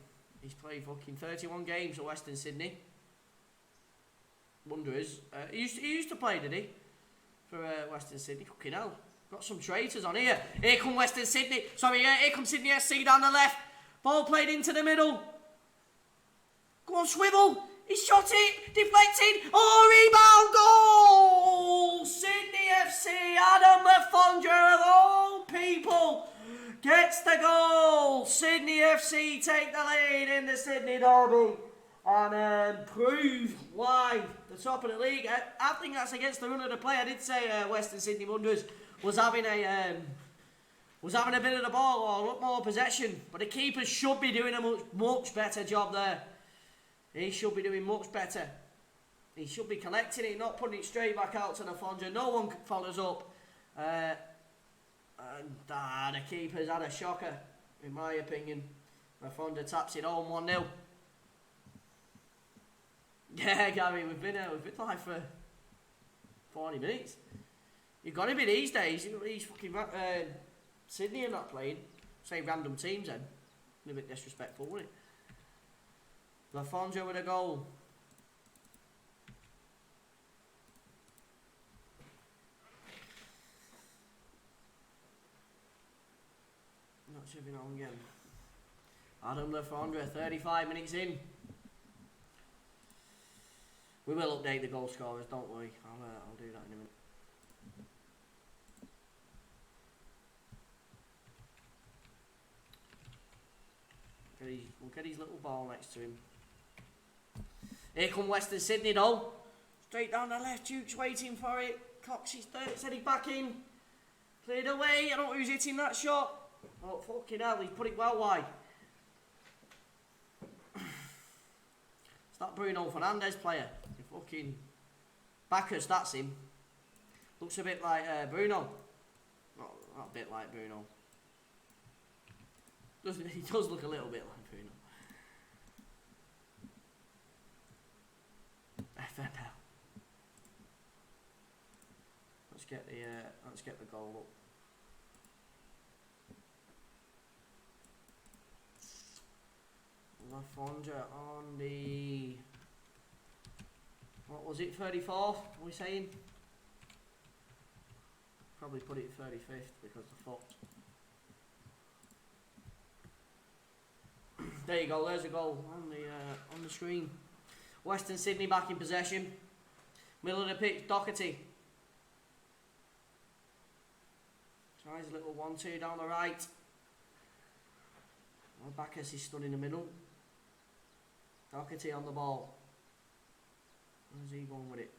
He's played fucking 31 games for Western Sydney Wanderers. He used to play, did he? For Western Sydney. Fucking hell. Got some traitors on here. Here come Western Sydney. Sorry, here comes Sydney SC down the left. Ball played into the middle. Go on, Swivel. He shot it. Deflected. Oh, rebound. Goal. Sydney FC. Adam Lafondra of all people gets the goal. Sydney FC take the lead in the Sydney derby and prove why the top of the league. I think that's against the run of the play. I did say Western Sydney Wanderers was having a bit of the ball or a lot more possession, but the keeper should be doing a much better job there. He should be doing much better. He should be collecting it, not putting it straight back out to the Fondra. No one follows up. And the keeper's had a shocker, in my opinion. Fonda taps it home 1-0. Yeah, Gary, we've been live for 40 minutes. You've got to be these days. These fucking Sydney are not playing. Say random teams then. A bit disrespectful, wouldn't it? Lafondra with a goal. Not shoving on again. Adam Lafondra, 35 minutes in. We will update the goal scorers, don't worry. I'll do that in a minute. We'll get his little ball next to him. Here come Western Sydney though. Straight down the left, Duke's waiting for it. Cox is third, said he's back in. Cleared away, I don't know who's hitting that shot. Oh fucking hell, he's put it well wide. It's that Bruno Fernandes player. The fucking Bacchus, that's him. Looks a bit like Bruno. Not a bit like Bruno. He does look a little bit like Bruno. FNL. Let's get the goal up. Lafondra on the, what was it, 34th? Are we saying? Probably put it 35th because the foot. There you go. There's a goal on the screen. Western Sydney back in possession. Middle of the pitch, Doherty. Tries a little 1-2 down the right. Well, Bacchus is stood in the middle. Doherty on the ball. Where's he going with it?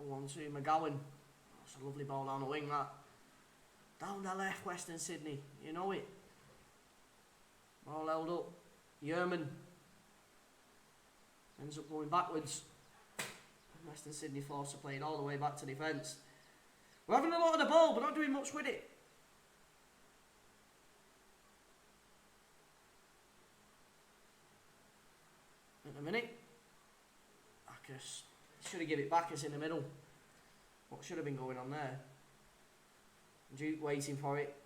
Little 1-2, McGowan. That's a lovely ball down the wing, that. Down the left, Western Sydney. You know it. Ball held up. Yerman. Ends up going backwards. Western Sydney forced to play it all the way back to defence. We're having a lot of the ball, but not doing much with it. At the minute, Bacchus. Should have given it Bacchus in the middle. What should have been going on there? Duke waiting for it.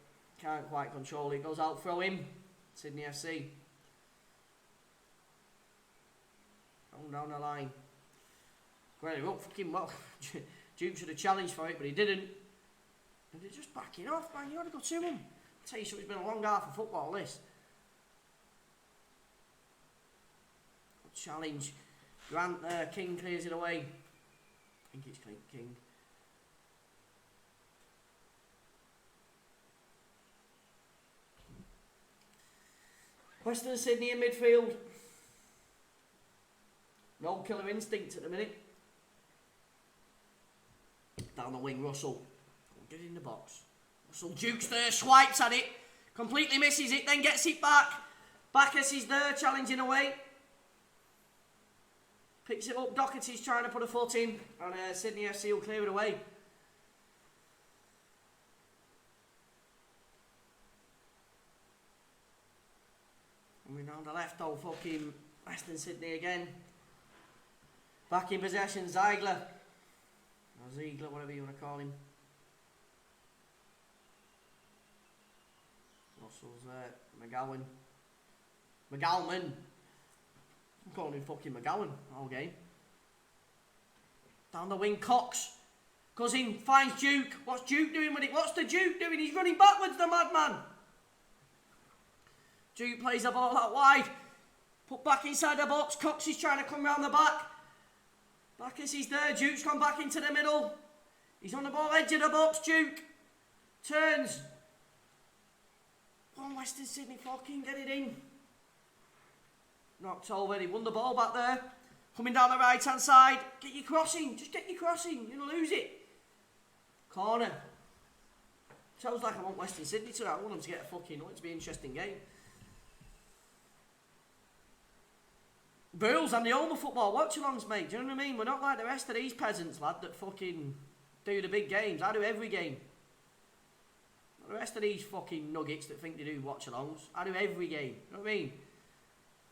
Can't quite control it. Goes out, throw him. Sydney FC. Going down the line. Granted, up fucking well. Duke should have challenged for it, but he didn't. And they're just backing off, man. You ought to go to him. I'll tell you something, it's been a long half of football, this. Challenge. Grant King clears it away. I think it's King. Western Sydney in midfield. No killer instinct at the minute. Down the wing, Russell. Get in the box. Russell Dukes there, swipes at it. Completely misses it, then gets it back. Bacchus is there, challenging away. Picks it up, Doherty's trying to put a foot in. And Sydney FC will clear it away. Coming round the left, though, fucking Western Sydney again. Back in possession, Ziegler. Or Ziegler, whatever you want to call him. Russell's McGowan. McGowan. I'm calling him fucking McGowan all game. Down the wing, Cox. Goes in, finds Duke. What's Duke doing with it? What's the Duke doing? He's running backwards, the madman. Duke plays the ball out wide. Put back inside the box. Cox is trying to come round the back. Bacchus is there. Duke's gone back into the middle. He's on the ball edge of the box. Duke turns. Come on, Western Sydney, fucking get it in. Knocked over. He won the ball back there. Coming down the right hand side. Get your crossing. Just get your crossing. You're going to lose it. Corner. Sounds like I want Western Sydney tonight. I want them to get a fucking. I want it to be an interesting game. Bulls and the home of football, Watchalongs, mate. Do you know what I mean? We're not like the rest of these peasants, lad, that fucking do the big games. I do every game. The rest of these fucking nuggets that think they do Watchalongs, I do every game. You know what I mean?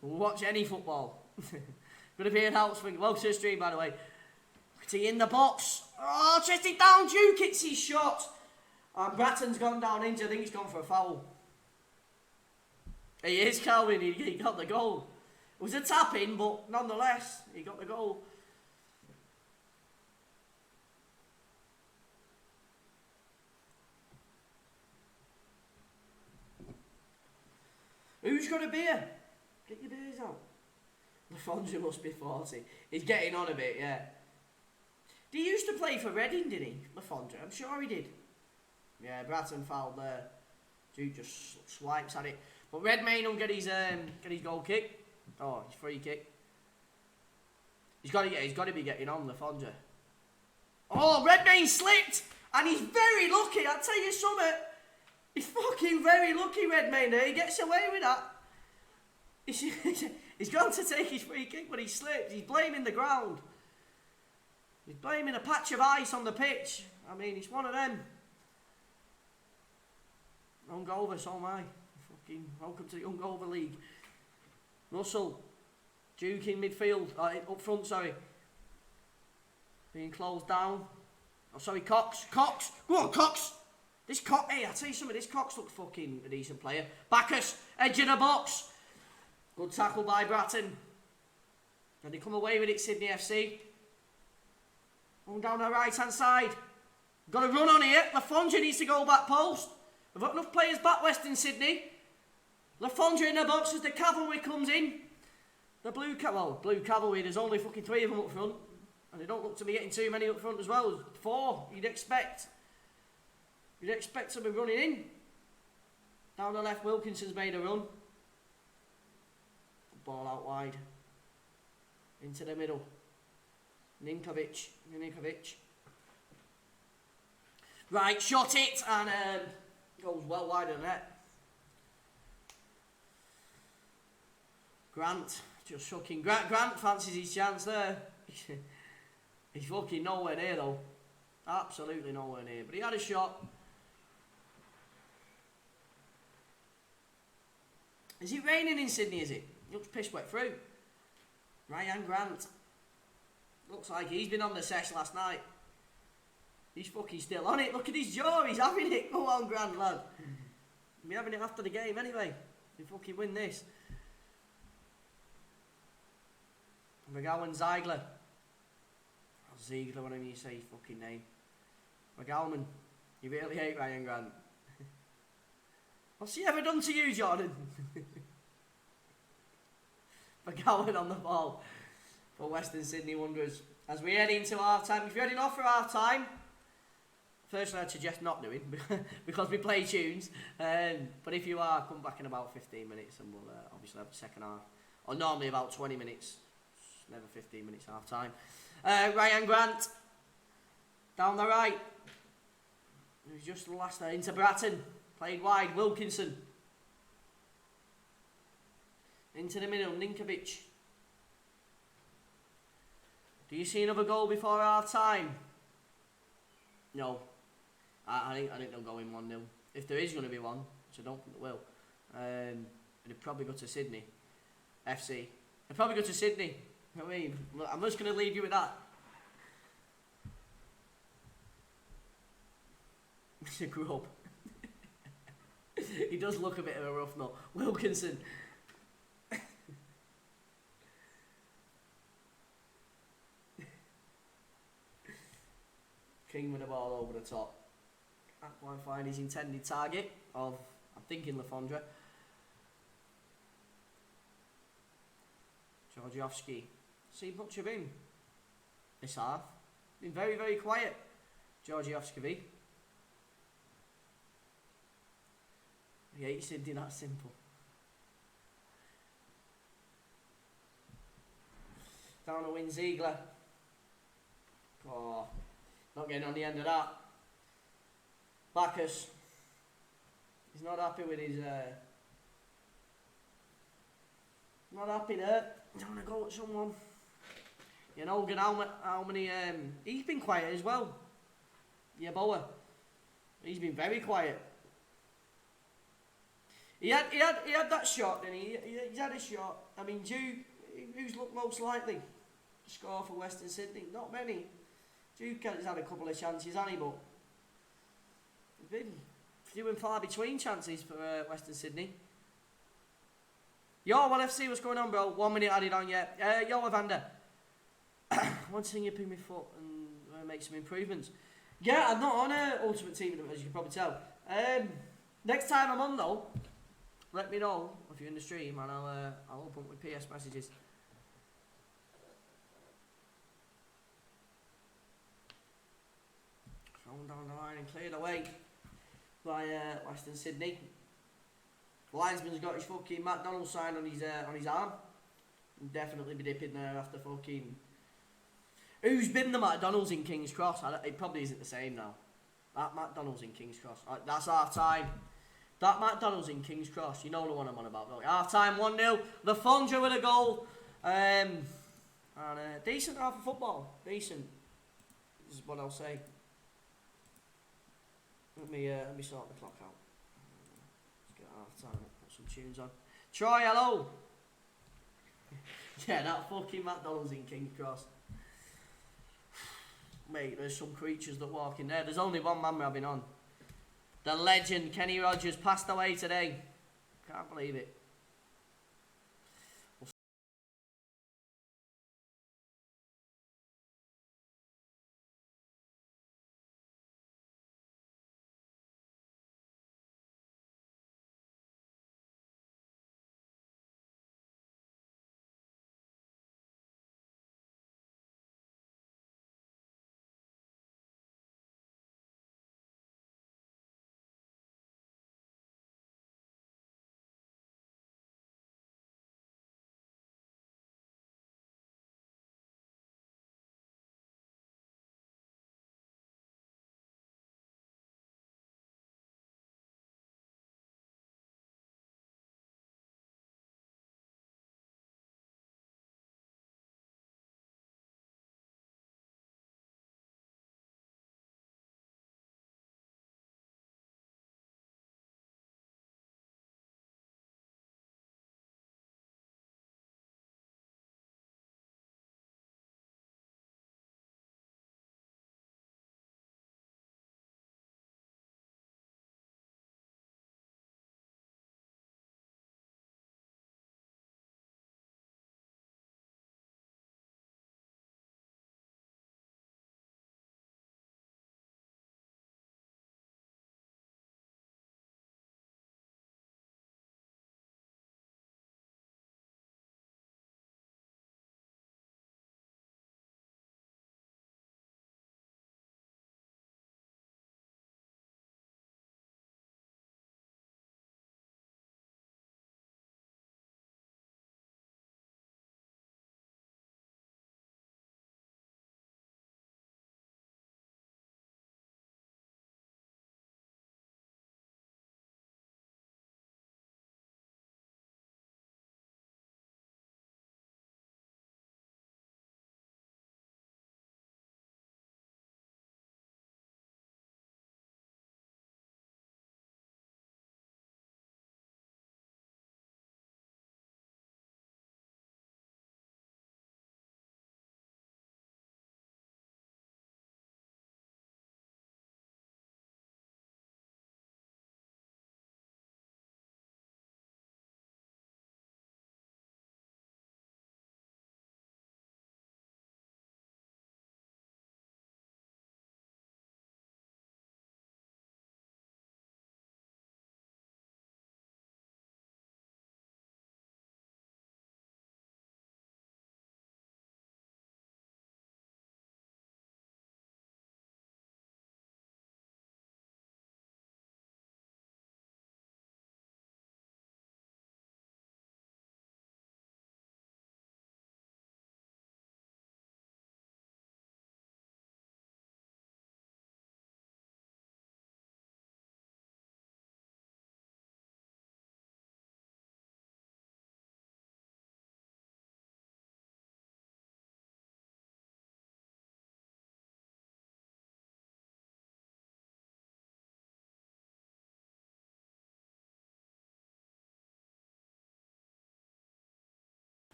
We'll watch any football. Gonna be an house thing. Welcome to the stream, by the way. Look at he in the box. Oh, chest it down. Duke hits his shot. And Bratton's gone down injured. I think he's gone for a foul. He is, Calvin. He got the goal. It was a tap-in, but nonetheless, he got the goal. Who's got a beer? Get your beers out. Lafondra must be 40. He's getting on a bit, yeah. He used to play for Reading, didn't he? Lafondra, I'm sure he did. Yeah, Bratton fouled there. Duke just swipes at it. But Redmayne will get his goal kick. Oh, his free kick. He's got to be getting on Lafondra. Oh, Redmayne slipped! And he's very lucky, I'll tell you something. He's fucking very lucky, Redmayne there. He gets away with that. He's gone to take his free kick, but he slipped. He's blaming the ground. He's blaming a patch of ice on the pitch. I mean, he's one of them. Hungover, so am I. Fucking welcome to the Hungover League. Russell. Duke in midfield. Up front, sorry. Being closed down. Oh, sorry, Cox. Cox! Go on, Cox! This Cox, hey, I'll tell you something, this Cox looks fucking a decent player. Bacchus, edge of the box. Good tackle by Bratton. And they come away with it, Sydney FC. Going down the right hand side. Got a run on here. Lafondra needs to go back post. We've got enough players back west in Sydney. Lafondra in the box as the cavalry comes in. The blue cavalry, there's only fucking 3 of them up front. And they don't look to be getting too many up front as well. 4, you'd expect. You'd expect to be running in. Down the left, Wilkinson's made a run. Ball out wide. Into the middle. Ninkovic. Right, shot it and goes well wide of the net. Grant, just shocking. Grant fancies his chance there. He's fucking nowhere near though. Absolutely nowhere near. But he had a shot. Is it raining in Sydney, is it? It looks piss wet through. Ryan Grant. Looks like he's been on the sesh last night. He's fucking still on it. Look at his jaw, he's having it. Go on, Grant, lad. He'll be having it after the game anyway. If we fucking win this. McGowan Ziegler. Or Ziegler, whatever you say his fucking name. McGowan. You really hate Ryan Grant. What's he ever done to you, Jordan? McGowan on the ball for Western Sydney Wanderers. As we head into half time, if you're heading off for half time, firstly I'd suggest not doing because we play tunes. But if you are, come back in about 15 minutes and we'll obviously have the second half. Or normally about 20 minutes. It's never 15 minutes half time. Ryan Grant down the right. It was just the last there into Bratton. Played wide, Wilkinson. Into the middle, Ninkovic. Do you see another goal before half time? No. I think they'll go in 1-0. If there is going to be one, which I don't think there will. It'll probably go to Sydney FC. They'll probably go to Sydney. I mean, I'm just going to leave you with that. He's a grub. He does look a bit of a rough nut. Wilkinson. King with the ball over the top. Can't quite find his intended target of, I'm thinking, Lafondra. Georgievski. See much of him this half. Been very, very quiet. Georgievski. He hates Sydney, that simple. Down to win Ziegler. Oh, not getting on the end of that. Bacchus. He's not happy with his... not happy there. He's going to go at someone. You know, how many... he's been quiet as well. Yeboah. He's been very quiet. He had that shot, didn't he? He's had a shot. I mean, who's looked most likely to score for Western Sydney? Not many. Duke has had a couple of chances, hasn't he? But it's been few and far between chances for Western Sydney. Yo, what FC, what's going on, bro? 1 minute added on yet. Yo, Evander. One thing you pick my foot and make some improvements. Yeah, I'm not on Ultimate Team, as you can probably tell. Next time I'm on, though, let me know if you're in the stream, and I'll open up with PS messages. Going down the line and cleared away by Western Sydney. Linesman's got his fucking McDonald's sign on his arm. He'll definitely be dipping there after fucking. Who's been the McDonald's in King's Cross? It probably isn't the same now. That McDonald's in King's Cross. That's half time. That McDonald's in King's Cross. You know the one I'm on about, don't you? Half time, 1-0. The Fonja with a goal. And decent half of football. Decent. This is what I'll say. Let me sort the clock out. Let's get half time. Put some tunes on. Troy, hello. Yeah, that fucking McDonald's in King's Cross. Mate, there's some creatures that walk in there. There's only one man we're having on. The legend Kenny Rogers passed away today. Can't believe it.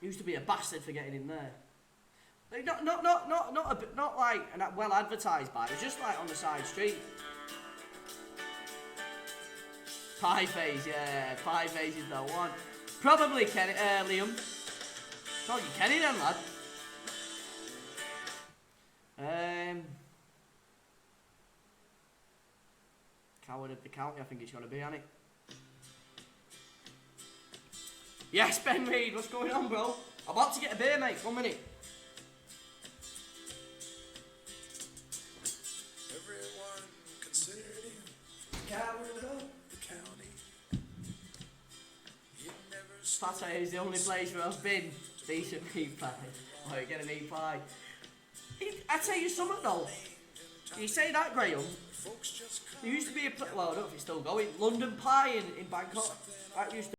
Used to be a bastard for getting in there. Like, not like well advertised by. It was just like on the side street. Pie Phase, yeah, Pie Phase is the one. Probably Kenny, Liam. Probably Kenny then, lad. Coward of the county, I think it's gonna be, hasn't it? Yes, Ben Reed, what's going on, bro? I'm about to get a beer, mate. 1 minute. Everyone considered him coward of the county. He never Pate is the only place where I've been. Decent meat pie. Oh, you're getting meat pie. I tell you something though. You say that, Graham. folks just There used to be a well, I don't know if it's still going. London Pie in Bangkok. That used to.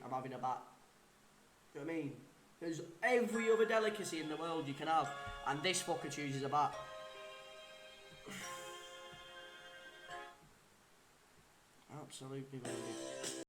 I'm having a bat. Do you know what I mean? There's every other delicacy in the world you can have, and this fucker chooses a bat. Absolutely brilliant.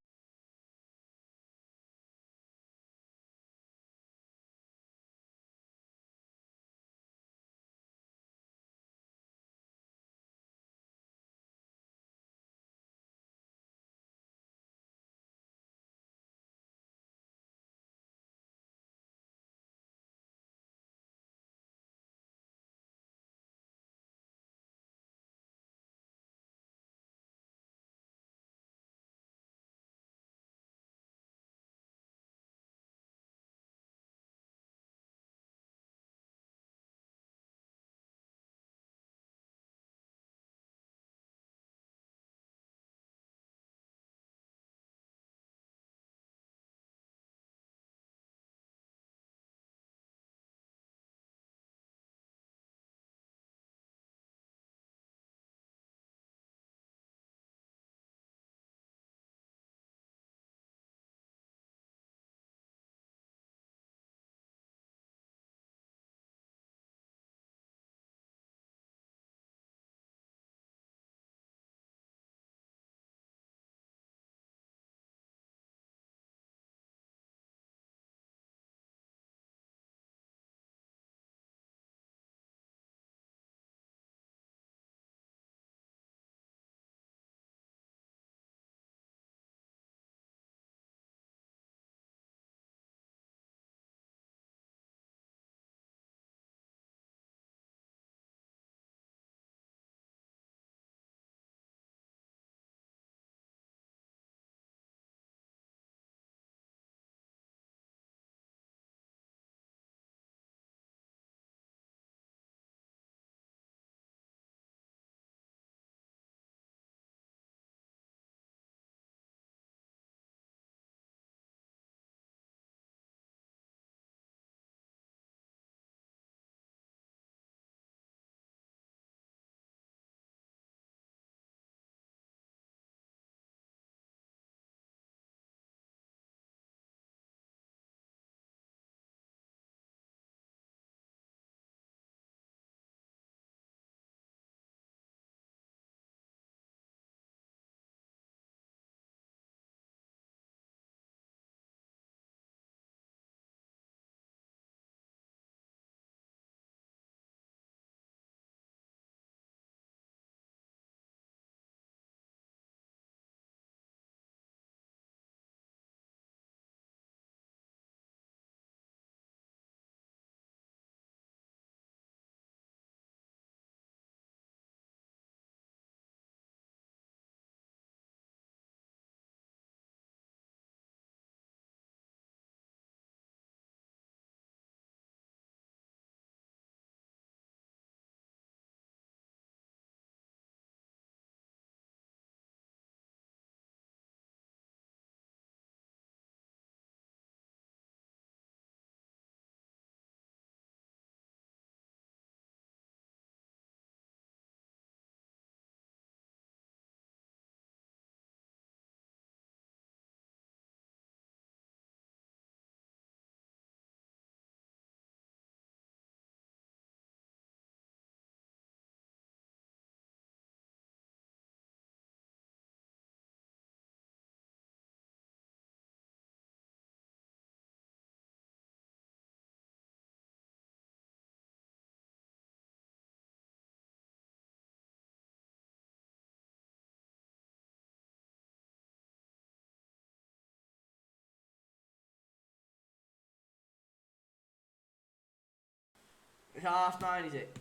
It's 9:30, is it?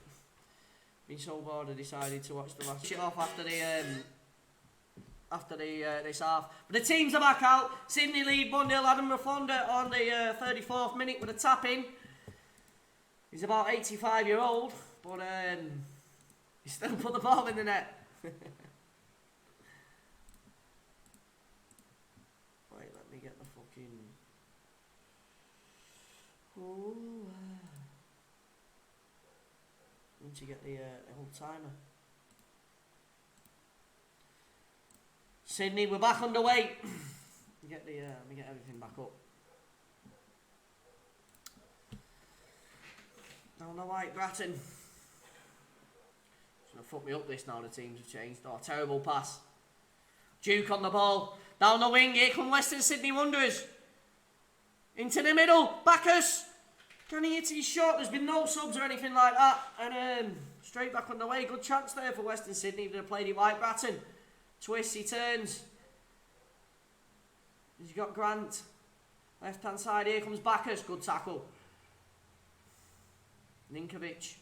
Been so bored I decided to watch the last shit off after this half. But the teams are back out. Sydney lead 1-0. Adam Rafonda on the 34th minute with a tap in. He's about 85-year-old, but he still put the ball in the net. Wait, let me get the fucking... Ooh, need to get the old timer. Sydney, we're back underway. Let me get everything back up. Down the white Grattan. It's gonna fuck me up this now, the teams have changed. Oh, terrible pass. Duke on the ball. Down the wing, here come Western Sydney Wanderers. Into the middle, Bacchus. Can he hit his shot? There's been no subs or anything like that. And straight back on the way. Good chance there for Western Sydney. They've played it white Grattan. Twists, he turns. He's got Grant. Left hand side, here comes Bacchus. Good tackle. Ninkovic.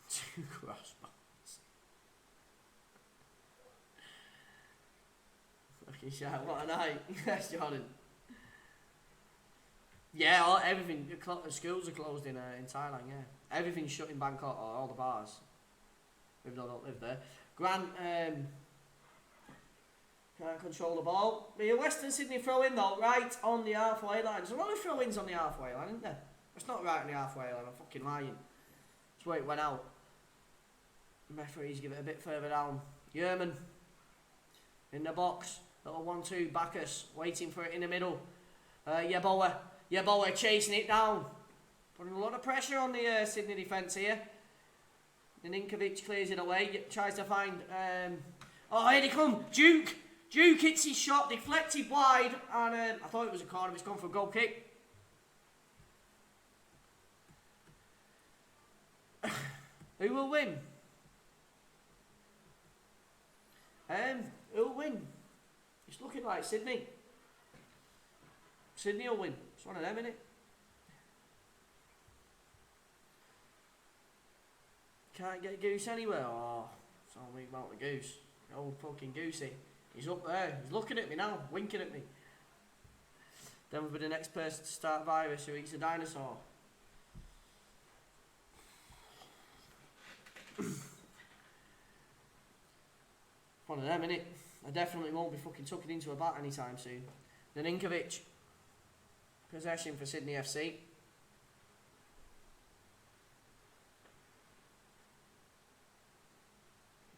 Two crossbars. Fucking shit, what a night. Yes, Jordan. Yeah, everything. The schools are closed in Thailand, yeah. Everything's shut in Bangkok, or all the bars. Even though I don't live there. Grant can't control the ball. The Western Sydney throw in though, right on the halfway line. There's a lot of throw ins on the halfway line, isn't there? It's not right on the halfway line, I'm fucking lying. That's where it went out. The referees give it a bit further down. Yerman in the box. Little 1-2, Bacchus waiting for it in the middle. Yeboah chasing it down. Putting a lot of pressure on the Sydney defence here. Ninkovic clears it away, tries to find... oh, here they come! Duke! Duke hits his shot, deflected wide, and I thought it was a corner, but it's gone for a goal kick. Who will win? Who will win? It's looking like Sydney. Sydney will win. It's one of them, innit? Can't get Goose anywhere. Oh, it's all me about the Goose. The old fucking Goosey. He's up there. He's looking at me now, winking at me. Then we'll be the next person to start virus who eats a dinosaur. One of them, innit? I definitely won't be fucking tucking into a bat anytime soon. Then Ninkovic. Possession for Sydney FC.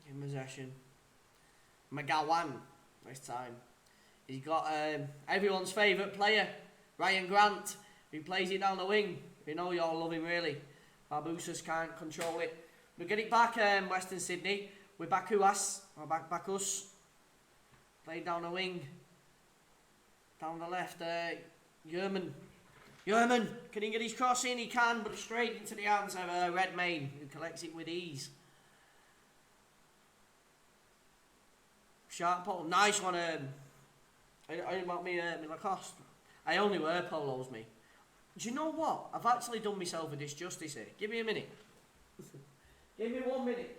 In possession. McGowan this time. He's got everyone's favourite player, Ryan Grant, who plays it down the wing. We know you all love him really. Barbusas can't control it. We get it back, Western Sydney, with Bacchus. Played down the wing. Down the left, Yerman, can he get his cross in? He can, but straight into the hands of Redmayne, who collects it with ease. Sharp pole, nice one. I didn't want me Lacoste. I only wear polos, me. Do you know what? I've actually done myself a disjustice here. Give me a minute. Give me 1 minute.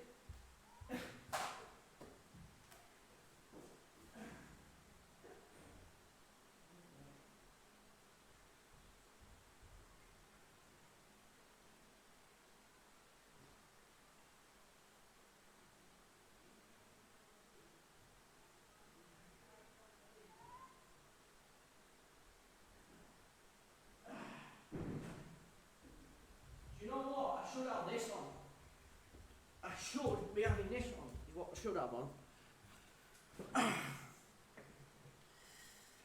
Should be having this one, is what I should have on.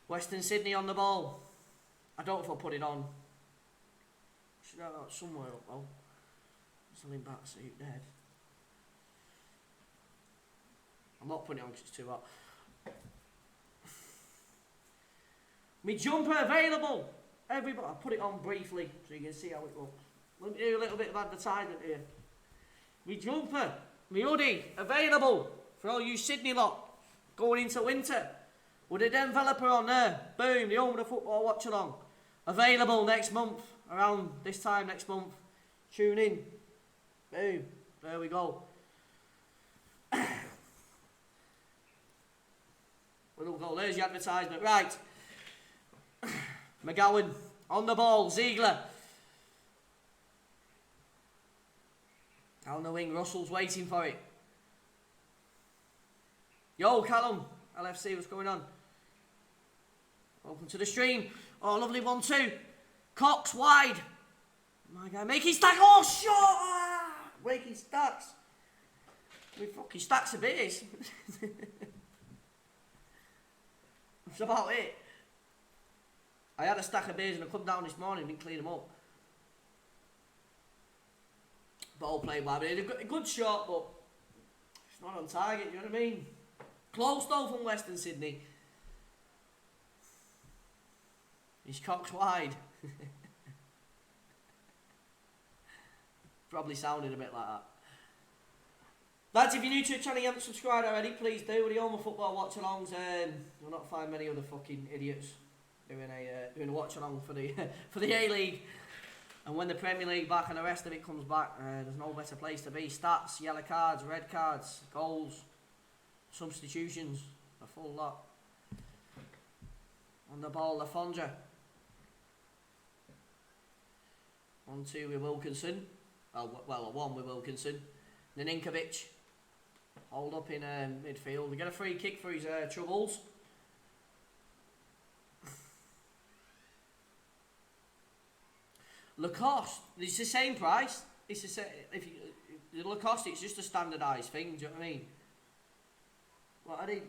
Western Sydney on the ball. I don't know if I'll put it on. Should have that somewhere up though. Something back suit dead. I'm not putting it on because it's too hot. Me jumper available. Everybody, I'll put it on briefly so you can see how it looks. Let me do a little bit of advertisement here. Me jumper, me hoodie, available for all you Sydney lot going into winter. With a Denveloper on there, boom, the home of the football watch along. Available next month, around this time next month. Tune in. Boom. There we go. Little goal. There's the advertisement. Right. McGowan on the ball. Ziegler. Down the wing. Russell's waiting for it. Yo, Callum. LFC, what's going on? Open to the stream. Oh, lovely 1-2. Cox wide. My guy making stack. Oh, shot. Ah, making stacks. With fucking stacks of beers. That's about it. I had a stack of beers and I come down this morning and didn't clean them up. Ball played well, but it's a good shot, but it's not on target, you know what I mean? Close though from Western Sydney. He's Cox wide. Probably sounded a bit like that. Lads, if you're new to the channel and you haven't subscribed already, please do. We're the home of football watch-alongs. You'll not find many other fucking idiots doing a watch-along for the for the A-League. And when the Premier League back and the rest of it comes back, there's no better place to be. Stats, yellow cards, red cards, goals, substitutions, a full lot. On the ball, Lafondra. 1-2 with Wilkinson. Well, a 1 with Wilkinson. Ninkovic. Hold up in midfield. We get a free kick for his troubles. Lacoste. It's the same price. It's the same. The Lacoste, it's just a standardised thing. Do you know what I mean? What I did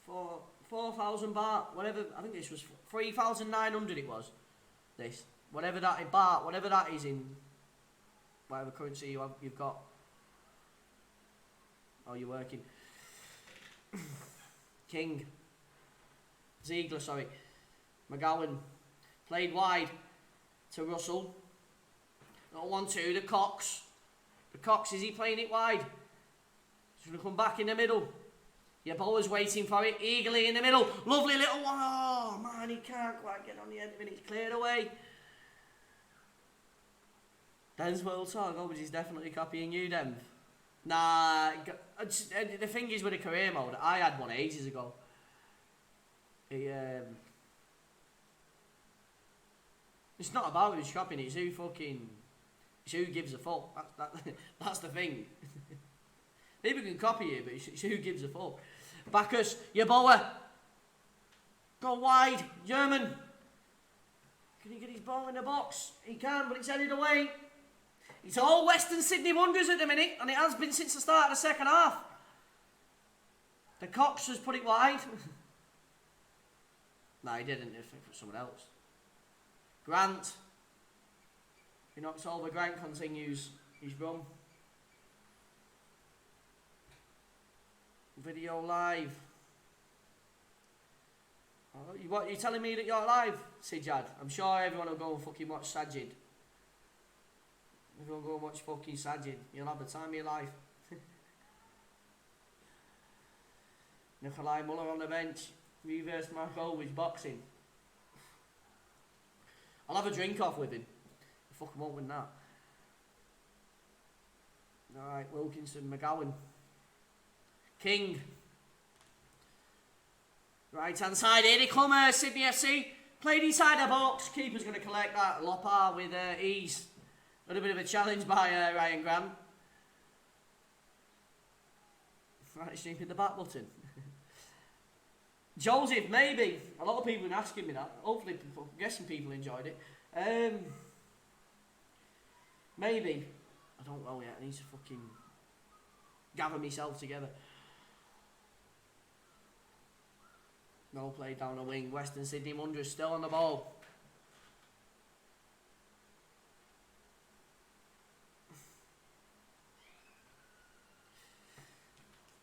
for 4,000 baht. Whatever. I think this was 3,900. It was this. Whatever that is baht. Whatever that is in whatever currency you've got. Oh, you're working. King. Ziegler, sorry. McGowan. Played wide to Russell. Not 1-2, the Cox. The Cox, is he playing it wide? He's going to come back in the middle. Yeboah's waiting for it. Eagerly in the middle. Lovely little one. Oh, man, he can't quite get on the end of it. It's cleared away. Den's World Talk. He's definitely copying you, Denv. Nah, the thing is with the career mode, I had one ages ago. It's not about who's copying, it's who gives a fuck. That's the thing. People can copy you, but it's who gives a fuck. Bacchus, Yeboah. Go wide, German. Can he get his ball in the box? He can, but it's headed away. It's all Western Sydney wonders at the minute, and it has been since the start of the second half. The Cox has put it wide. No, he didn't. I think for someone else. Grant. He knocks over. Grant continues his run. Video live. Oh, what, you telling me that you're live, Sijad? I'm sure everyone will go and fucking watch Sajid. Everyone go and watch fucking Sajid. You'll have the time of your life. Nikolai Muller on the bench. Reverse Markovic boxing. I'll have a drink off with him. I fucking won't win that. Alright, Wilkinson, McGowan. King. Right hand side, here they come, Sydney FC. Played inside the box. Keeper's going to collect that. Lopar with ease. A little bit of a challenge by Ryan Grant. Right, hit the back button. Joseph, maybe. A lot of people have been asking me that. Hopefully, I'm guessing people enjoyed it. Maybe. I don't know yet. I need to fucking gather myself together. No play down the wing. Western Sydney Wanderers still on the ball.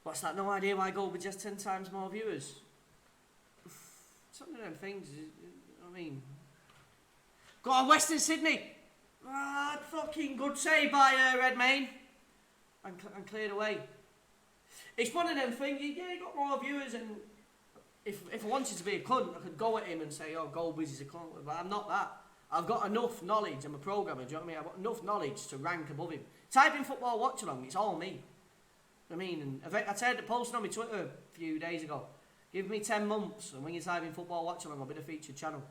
What's that? No idea why go with just 10 times more viewers. Some of them things, I mean. Go on, Western Sydney. Ah, fucking good save by Redmayne. And cleared away. It's one of them things, yeah, he got more viewers, and if I wanted to be a cunt, I could go at him and say, oh, Goldbridge is a cunt, but I'm not that. I've got enough knowledge. I'm a programmer, do you know what I mean? I've got enough knowledge to rank above him. Type in football watch-along, it's all me. I mean, and I said, posted on my Twitter a few days ago, give me 10 months, and when you type in football watch-along, I'll be the featured channel.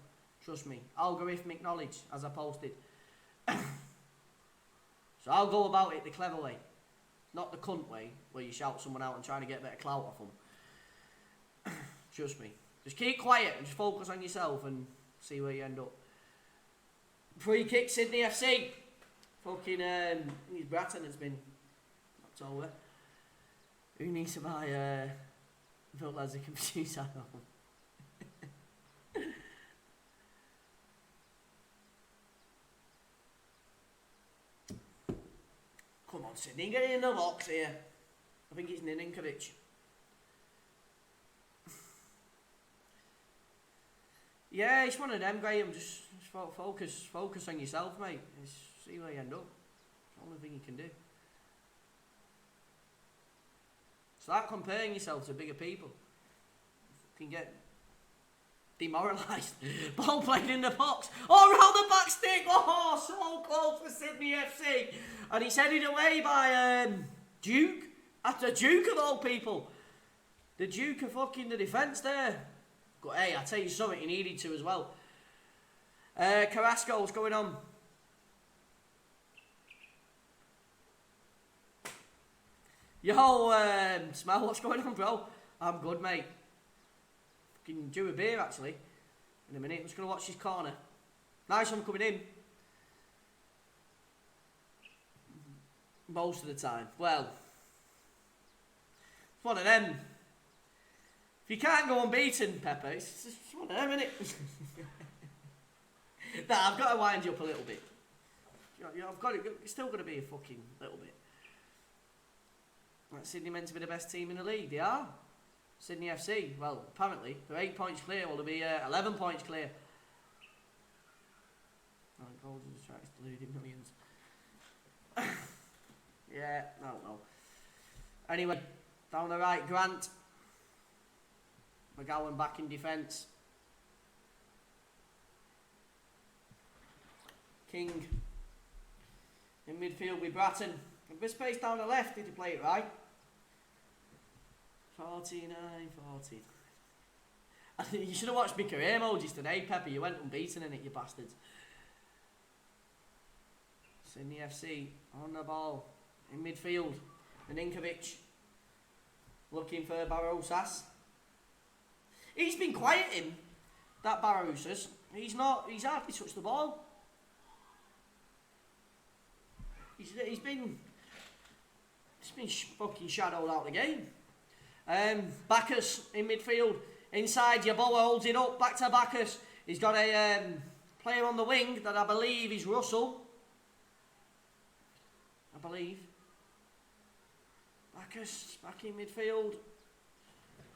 Trust me. Algorithmic knowledge, as I posted. So I'll go about it the clever way. Not the cunt way, where you shout someone out and try to get a bit of clout off them. Trust me. Just keep quiet and just focus on yourself and see where you end up. Free kick, Sydney FC. Fucking, his Bratton has been knocked over. Who needs to buy fertiliser computer at home? Come on, Sydney, get in the box here. I think it's Ninkovic. Yeah, it's one of them, Graham. Just focus on yourself, mate. Just see where you end up. It's the only thing you can do. Start comparing yourself to bigger people. You can get demoralised. Ball played in the box. Oh, round the back stick. Oh, so close for Sydney FC. And he's headed away by Duke. After Duke of all people. The Duke of fucking the defence there. But hey, I tell you something, he needed to as well. Carrasco, what's going on? Yo, Smell, what's going on, bro? I'm good, mate. Fucking do a beer, actually. In a minute, I'm just going to watch his corner. Nice one coming in. Most of the time. Well, it's one of them. If you can't go unbeaten, Pepper, it's just one of them, isn't it? Nah, I've got to wind you up a little bit. I've got it. It's still going to be a fucking little bit. Like Sydney meant to be the best team in the league. They are. Sydney FC. Well, apparently they're 8 points clear. Well, they'll be 11 points clear. Oh, Golden Strikes deluded millions. Yeah, no. Anyway, down the right, Grant. McGowan back in defence. King in midfield with Bratton. A bit of space down the left. Did he play it right? 49, 40. You should have watched my career emojis today, Pepper. You went unbeaten in it, you bastards. Sydney FC on the ball in midfield. Ninkovic looking for Barosas. He's been quieting that Barosas. He's hardly touched the ball. He's been fucking shadowed out the game. Bacchus in midfield. Inside, Yaboa holds it up. Back to Bacchus. He's got a player on the wing that I believe is Russell. I believe. Bacchus back in midfield.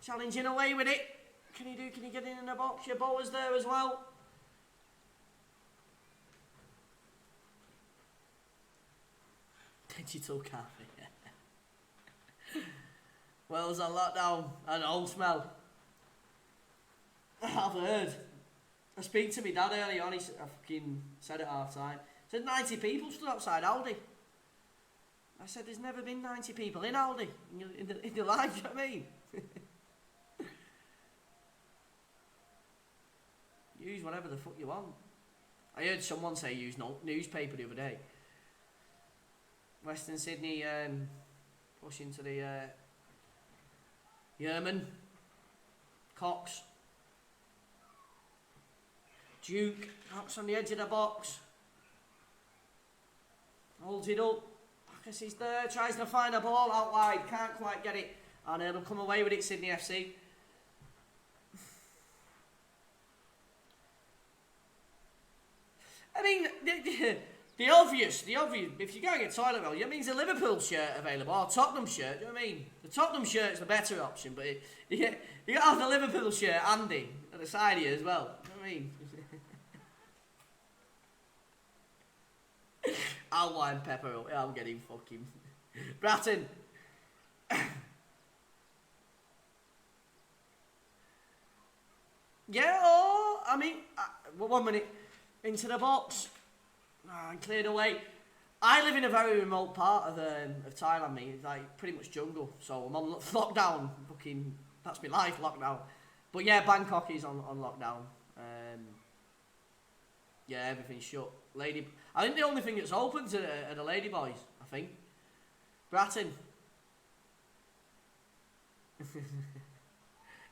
Challenging away with it. Can he get in the box? Yaboa's there as well. Digital cafe. Wales on lockdown and old smell. I've heard. I speak to my dad early on. I fucking said at half time. Said 90 people stood outside Aldi. I said there's never been 90 people in Aldi in the life. You know what I mean? Use whatever the fuck you want. I heard someone say use newspaper the other day. Western Sydney pushing to the Yerman, Cox, Duke, Cox on the edge of the box, holds it up, Bacchus is there, tries to find a ball out wide, can't quite get it, and they'll come away with it, Sydney FC. I mean, the obvious, if you're going to toilet roll, it means a Liverpool shirt available, or a Tottenham shirt, do you know what I mean? The Tottenham shirt's the better option, but you got to have the Liverpool shirt handy at the side of you as well, do you know what I mean? I'll wind Pepper up, I'm getting fucking... Bratton! Yeah, I mean, 1 minute. Into the box. And cleared away. I live in a very remote part of Thailand, mate. It's like pretty much jungle. So I'm on lockdown. Fucking, that's my life, lockdown. But yeah, Bangkok is on lockdown. Yeah, everything's shut. I think the only thing that's open are the lady boys, I think. Bratton.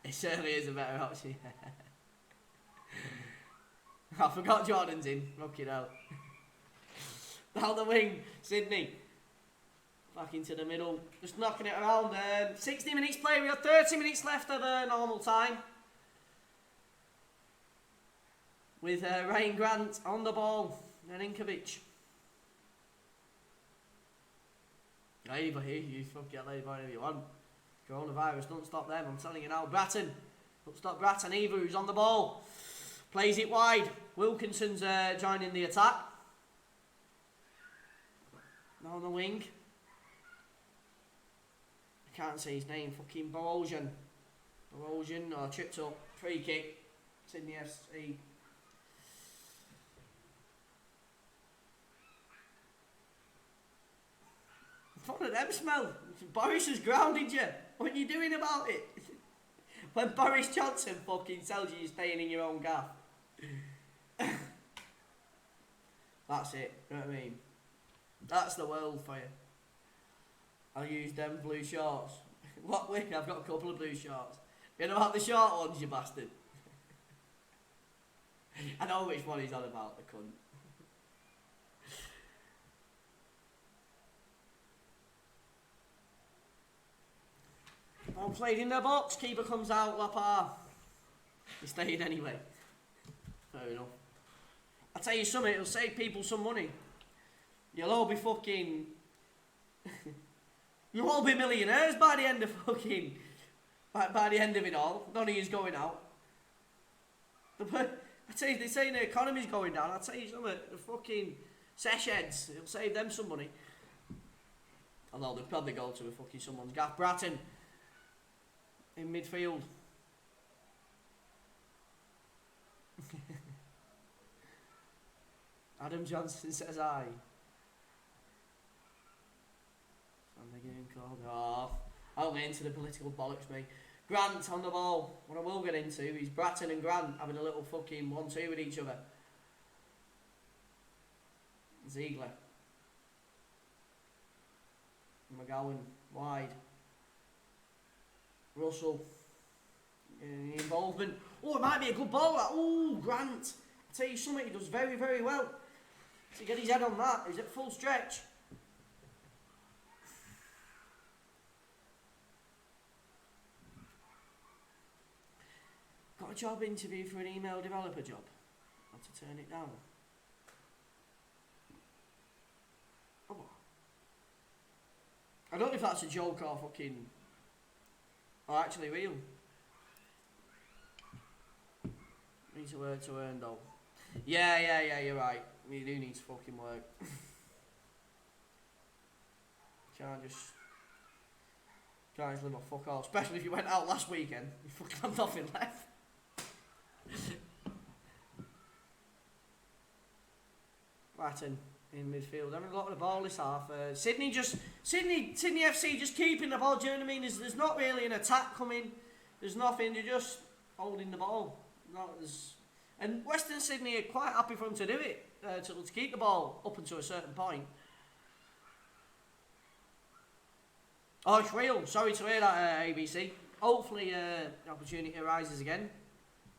It certainly is a better option. I forgot Jordan's in. Fucking hell. Down the wing, Sydney. Back into the middle. Just knocking it around. 60 minutes play. We have 30 minutes left of normal time. With Ryan Grant on the ball. And Inkovic. Ladyboy, you fuck get Ladyboy if you want. Coronavirus, don't stop them, I'm telling you now. Bratton. Don't stop Bratton either, who's on the ball. Plays it wide. Wilkinson's joining the attack. Now on the wing. I can't say his name. Fucking Borosian. Tripped up. Free kick. Sydney FC. What did them smell? Boris has grounded you. What are you doing about it? When Boris Johnson fucking tells you you're staying in your own gaff. That's it. You know what I mean? That's the world for you. I'll use them blue shorts. What wing? I've got a couple of blue shorts. You know about the short ones, you bastard? I know which one he's on about, the cunt. Ball played in the box, keeper comes out, Lapar. He stayed anyway. Fair enough. I'll tell you something, it'll save people some money. You'll all be fucking... You'll all be millionaires by the end of fucking... By the end of it all. None of you's going out. I tell you, they're saying the economy's going down. I'll tell you something, the fucking sesh heads, it'll save them some money. Although they'll probably go to a fucking someone's gaff. Bratton. In midfield. Adam Johnson says aye. And the game called. Oh, I'll get into the political bollocks, mate. Grant on the ball. What I will get into is Bratton and Grant having a little fucking 1-2 with each other. Ziegler. McGowan wide. Russell. Involvement. Oh, it might be a good ball. Oh, Grant. I'll tell you something, he does very, very well. To get his head on that. He's at full stretch. Got a job interview for an email developer job. Had to turn it down. Oh. I don't know if that's a joke or fucking... or actually real. Need to work to earn though. Yeah, you're right. You do need to fucking work. Can't just live off fuck all. Especially if you went out last weekend. You fucking have nothing left. Latin in midfield. Having a lot of the ball this half. Sydney FC just keeping the ball. Do you know what I mean? There's not really an attack coming. There's nothing. They're just holding the ball. And Western Sydney are quite happy for them to do it. To keep the ball up until a certain point. Oh, it's real. Sorry to hear that, ABC. Hopefully, the opportunity arises again.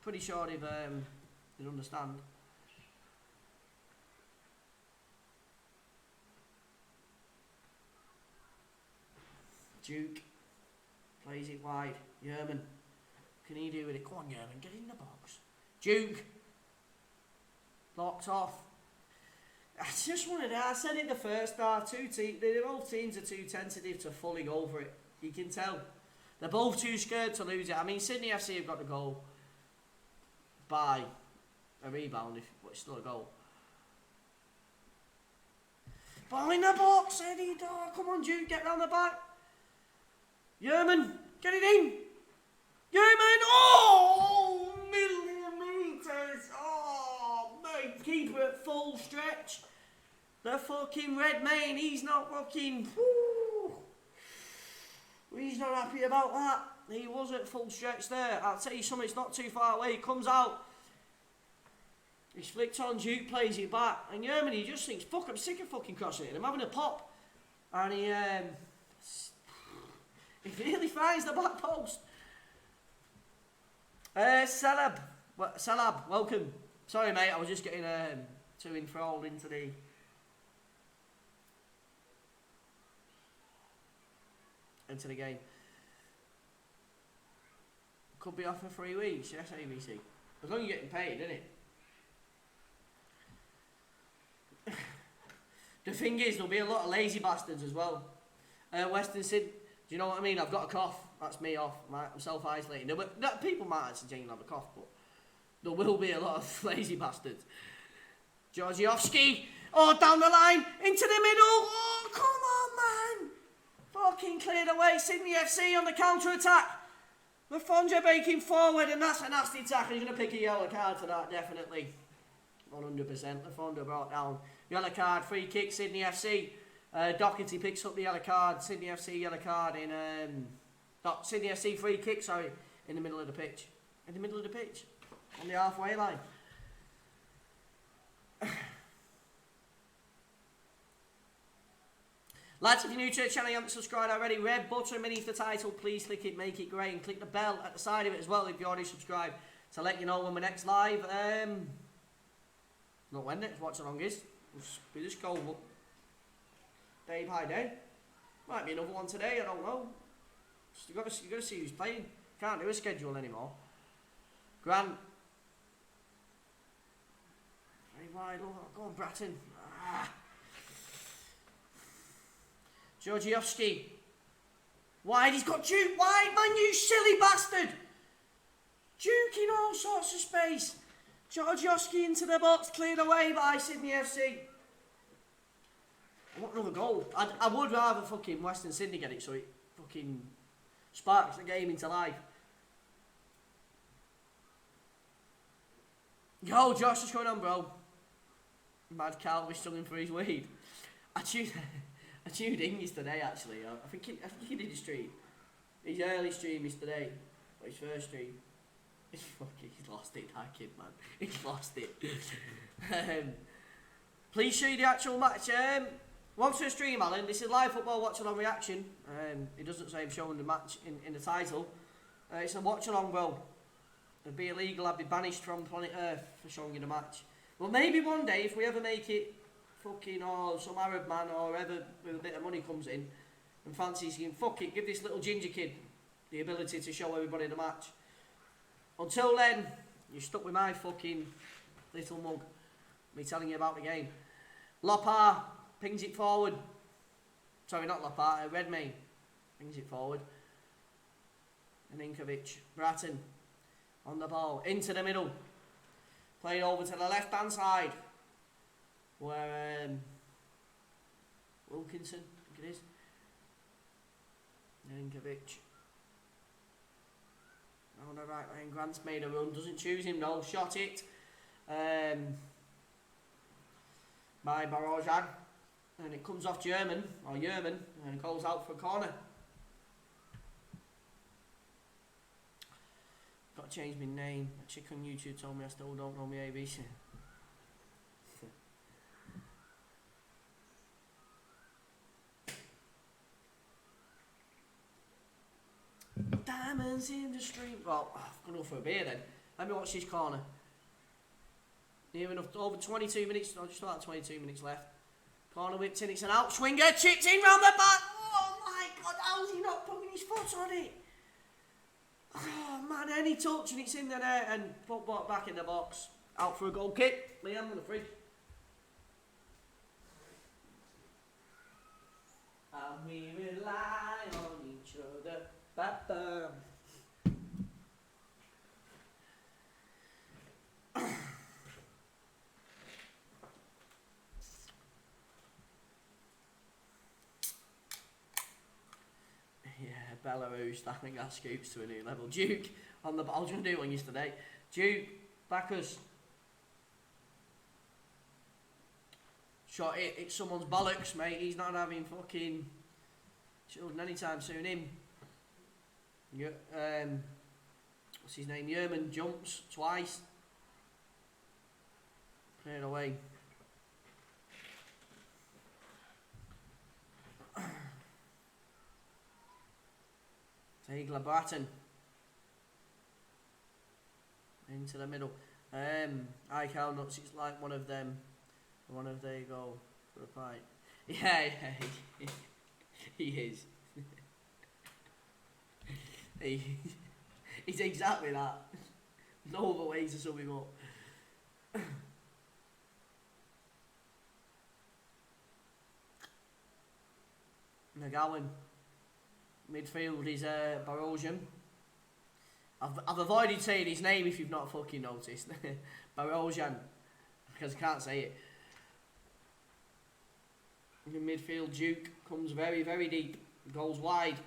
Pretty sure they'd understand. Duke plays it wide. Yerman, can he do with it? Come on, Yerman, get in the box. Duke locked off. I just wanted to, I said it the first half, both teams are too tentative to fully go for it. You can tell. They're both too scared to lose it. I mean, Sydney FC have got to go by a rebound, but it's still a goal. Ball in the box, Eddie. Oh, come on, Duke, get round the back. Yerman, get it in. Yerman, oh, millimeters. Oh, mate, keeper The fucking Redmayne, he's not fucking... Woo, he's not happy about that. He was at full stretch there. I'll tell you something, it's not too far away. He comes out. He's flicked on, Duke plays it back. And Germany just thinks, fuck, I'm sick of fucking crossing it. I'm having a pop. And he really finds the back post. Salab, welcome. Sorry, mate, I was just getting too enthralled into the... into the game. Could be off for 3 weeks, yes, ABC. As long as you're getting paid, isn't it? The thing is, there'll be a lot of lazy bastards as well. Western Sydney, do you know what I mean? I've got a cough. That's me off. I'm self-isolating. People might actually genuinely have a cough, but there will be a lot of lazy bastards. Georgiovski. Oh, down the line. Into the middle. Oh, come on, man. Fucking cleared away. Sydney FC on the counter-attack. Lafondra breaking forward, and that's a nasty tackle. He's going to pick a yellow card for that, definitely. 100%. Lafondra brought down. Yellow card, free kick, Sydney FC. Doherty picks up the yellow card. Sydney FC yellow card in... Sydney FC free kick, sorry. In the middle of the pitch. In the middle of the pitch. On the halfway line. Lads, if you're new to the channel, you haven't subscribed already, red button beneath the title, please click it, make it grey, and click the bell at the side of it as well if you already subscribed, to let you know when we're next live. Not when next Watchalong is. We just go day by day. Might be another one today, I don't know. You got to see who's playing. Can't do a schedule anymore. Grant. Very wide. Oh, go on, Bratton. Ah. Georgiovski. Wide, he's got Duke wide, man, you silly bastard! Duke in all sorts of space. Georgiovski into the box, cleared away by Sydney FC. What another goal. I would rather fucking Western Sydney get it so it fucking sparks the game into life. Yo, Josh, what's going on, bro? Mad Calvis struggling for his weed. I tuned in yesterday, actually. I think he did a stream. His early stream yesterday. Or his first stream. He's lost it, that kid, man. He's lost it. Please show you the actual match. Once for a stream, Alan. This is live football watch-along reaction. It doesn't say I'm showing the match in the title. It's a watch-along, bro. It'd be illegal. I'd be banished from planet Earth for showing you the match. Well, maybe one day, if we ever make it fucking, or some Arab man or ever with a bit of money comes in and fancies him, fuck it, give this little ginger kid the ability to show everybody the match. Until then, you're stuck with my fucking little mug, me telling you about the game. Lopar pings it forward. Sorry, not Lopar, Redmayne pings it forward. And Inkovic, Bratton on the ball, into the middle. Played over to the left-hand side. Where Wilkinson, I think it is. Ninkovic. On the right lane, Grant's made a run, doesn't choose him, no, shot it. By Barojan. And it comes off German, and it goes out for a corner. Got to change my name. A chick on YouTube told me I still don't know my ABC. Diamonds in the stream. Well, I'm going to go for a beer then. Let me watch this corner. Near enough, over 22 minutes, no, just about 22 minutes left. Corner whipped in, it's an outswinger, chipped in round the back. Oh my God, how's he not putting his foot on it? Oh man, any touch and it's in the net and put back in the box. Out for a goal kick. Liam on the fridge. And we rely on each other. Ba-bam. Belarus, I think that scoops to a new level. Duke on the ball. I was going to do one yesterday. Duke, backers. Shot it, it's someone's bollocks, mate. He's not having fucking children anytime soon. Him. What's his name? Yerman jumps twice. Cleared away. Ziegler Bratton. Into the middle. Eichel nuts, it's like one of them. One of they go for a fight. Yeah, he is. He's exactly that. No other way to sum him up. McGowan. Midfield is Barosian. I've avoided saying his name if you've not fucking noticed. Barosian. Because I can't say it. In midfield, Duke comes very, very deep. Goes wide.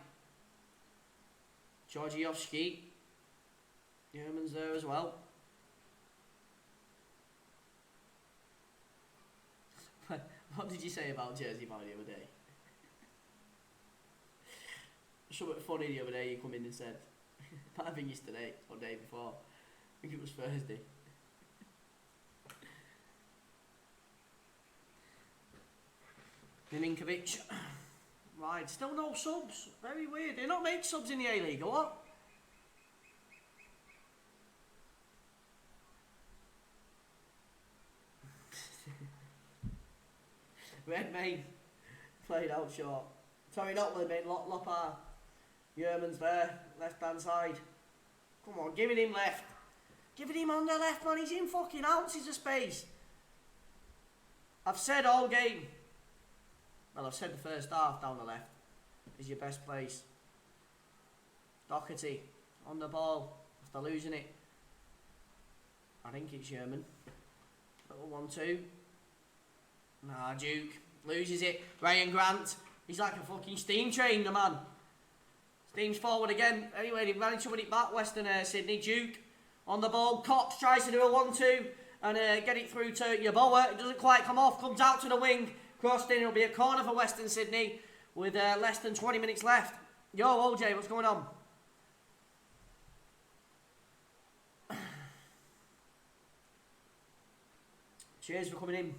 Georgievsky. Yerman's there as well. What did you say about Jersey Boy the other day? Something funny the other day you come in and said. I think it's today or day before. I think it was Thursday. Milinkovic. Right, still no subs. Very weird. They not make subs in the A-League, or what? Redmayne played out short. Sorry, not Redmayne, Lopar. Yerman's there, left hand side. Come on, giving him left. Giving him on the left, man. He's in fucking ounces of space. I've said all game. Well, I've said the first half down the left is your best place. Doherty on the ball after losing it. I think it's Yerman. Little 1-2. Nah, Duke loses it. Ryan Grant. He's like a fucking steam train, the man. Steams forward again. Anyway, they managed to win it back. Western Sydney. Duke on the ball. Cox tries to do a 1-2 and get it through to Yeboah. It doesn't quite come off. Comes out to the wing. Crossed in. It'll be a corner for Western Sydney with less than 20 minutes left. Yo, OJ, what's going on? Cheers for coming in.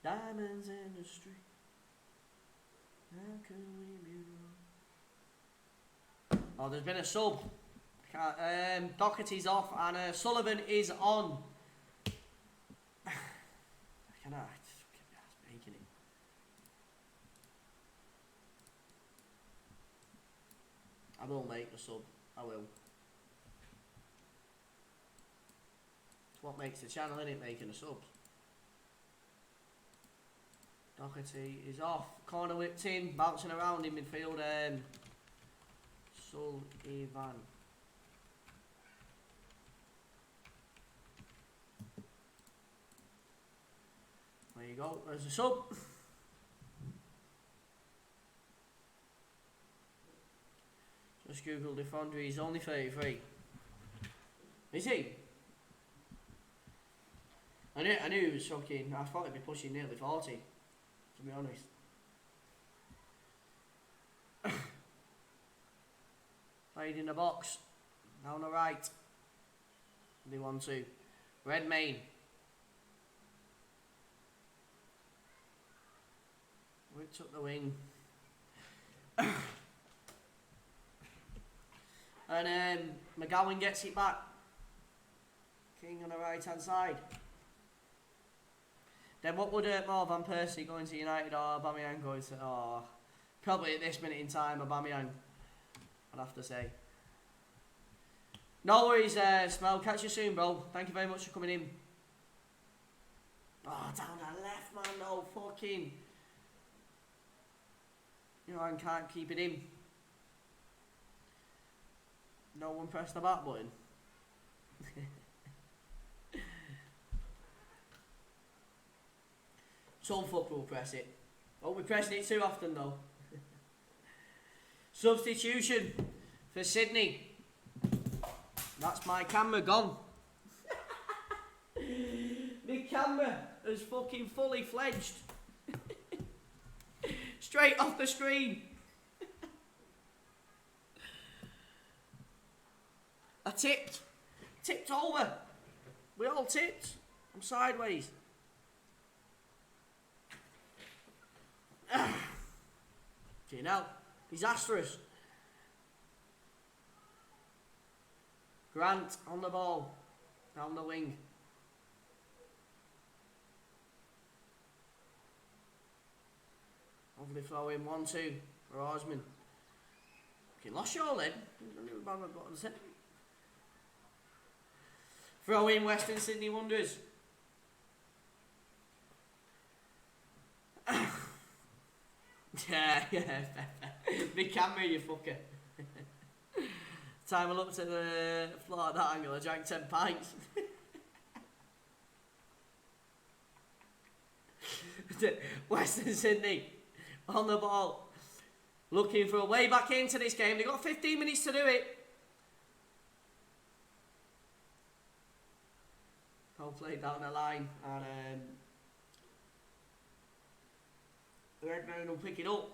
Diamonds in the street. How can we be wrong? Oh, there's been a sub. Doherty's off and Sullivan is on. I cannot. Making it. I will make the sub. I will. It's what makes the channel, isn't it? Making the subs. Doherty is off. Corner whipped in, bouncing around in midfield. Sullivan. There you go. There's a sub. Just googled if Andre is only 33. Is he? I knew he was fucking. I thought he'd be pushing nearly 40. To be honest. Played in the box. Down the right. They 1-2. Redmayne. Whipped up the wing. And McGowan gets it back. King on the right hand side. Then what would more Van Persie going to United or Aubameyang going to? Oh, probably at this minute in time, Aubameyang, I'd have to say. No worries, Smell. Catch you soon, bro. Thank you very much for coming in. Oh, down the left, man. No fucking. You know, I can't keep it in. No one pressed the back button. Some fuck will press it. Oh, we're pressing it too often though. Substitution for Sydney. That's my camera gone. camera is fucking fully fledged. Straight off the screen. I tipped. Tipped over. We all tipped. I'm sideways. You know, disastrous. Grant on the ball. Down the wing. Lovely throw in 1-2 for Osman. Okay, lost your lid. Throw in Western Sydney Wanderers. Yeah. Big camera, you fucker. Time I looked at the floor at that angle, I drank 10 pints. Western Sydney on the ball, looking for a way back into this game. They've got 15 minutes to do it. I'll play down the line, and the red man will pick it up.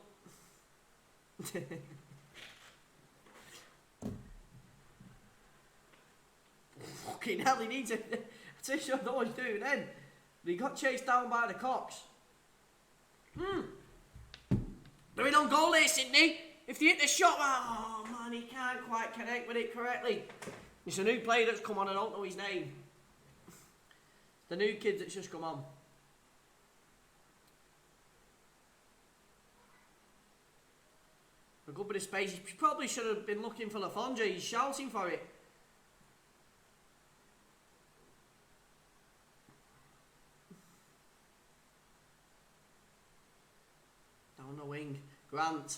Fucking hell, he needs it. I don't know what he's doing then. But he got chased down by the Cox. They're on goal here, Sydney. If you hit the shot, oh man, he can't quite connect with it correctly. It's a new player that's come on, I don't know his name. The new kid that's just come on. A good bit of space. He probably should have been looking for Lafondra. He's shouting for it. Down the wing. Grant.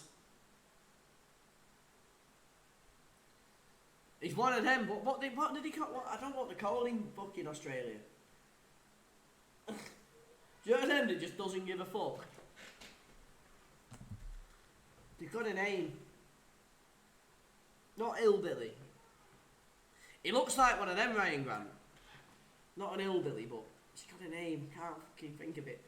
He's one of them, but what did he call? I don't know what they call him fucking Australia. Do you know them that just doesn't give a fuck? They've got a name. Not hillbilly. He looks like one of them, Ryan Grant. Not an hillbilly, but he's got a name. Can't fucking think of it.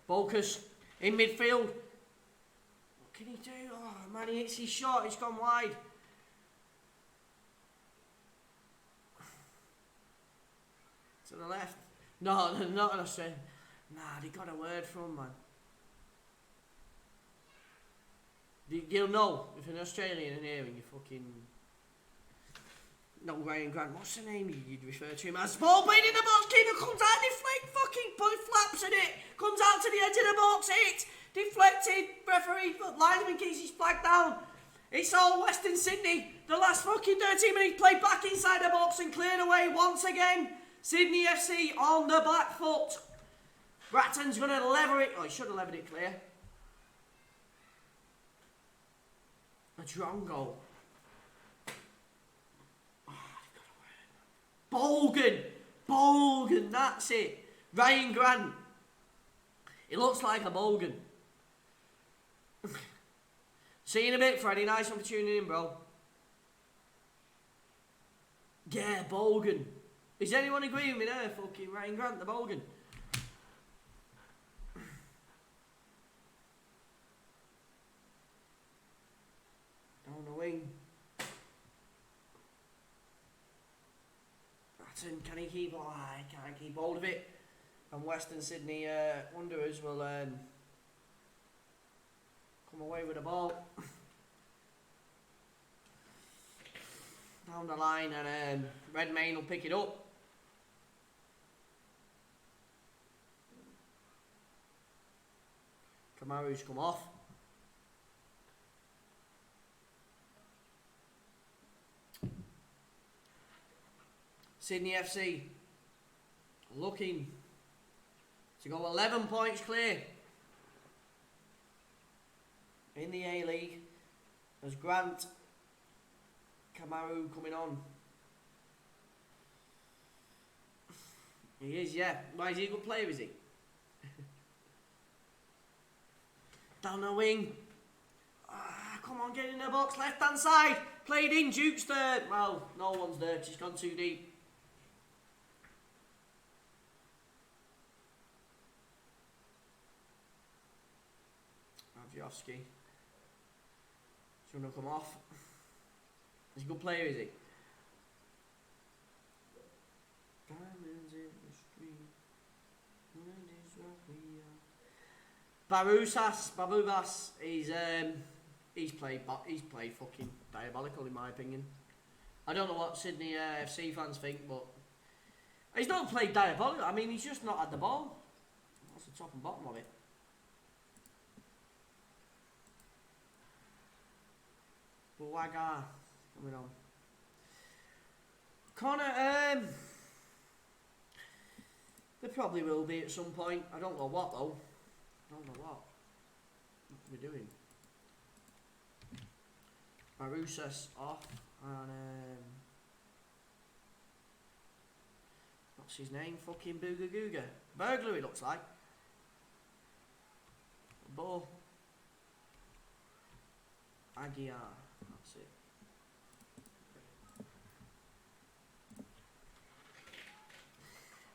Bolkus in midfield. What can he do? Oh man, he hits his shot. It's gone wide. To the left. No, not an Australian. Nah, they got a word from, man. You'll know if an Australian in here and you fucking... No, Ryan Grant, what's the name you'd refer to him as? Ball played in the box, keeper comes out, deflect, fucking flaps at it, comes out to the edge of the box, hit, deflected, referee, linesman keeps his flag down. It's all Western Sydney. The last fucking 13 minutes played back inside the box and cleared away once again. Sydney FC on the back foot. Bratton's going to lever it. Oh, he should have levered it clear. A drawn goal. Oh, Bogan, that's it. Ryan Grant. It looks like a Bogan. See you in a bit, Freddie. Nice one for tuning in, bro. Yeah, Bogan. Is anyone agreeing with me there? Fucking Ryan Grant, the Bogan. Down the wing. Bratton, can he keep... Oh, I can't keep hold of it. And Western Sydney Wanderers will come away with the ball. Down the line, and Redmayne will pick it up. Kamaru's come off. Sydney FC looking to go 11 points clear in the A-League as Grant Kamaru coming on. He is, yeah. Why is he a good player, is he? Down the wing. Come on, get in the box. Left hand side. Played in. Duke's there. Well, no one's there. She's gone too deep. Tarkovsky. He's going to come off. He's a good player, is he? Diamonds in the street. Babubas, he's played fucking diabolical in my opinion. I don't know what Sydney FC fans think, but he's not played diabolical. I mean, he's just not had the ball. That's the top and bottom of it. But Wagga coming on. Connor, there probably will be at some point. I don't know what though. I don't know what. What are we doing? Marusas off and what's his name? Fucking Booga Googa. Burglar it looks like. Ball. Aguiar. That's it.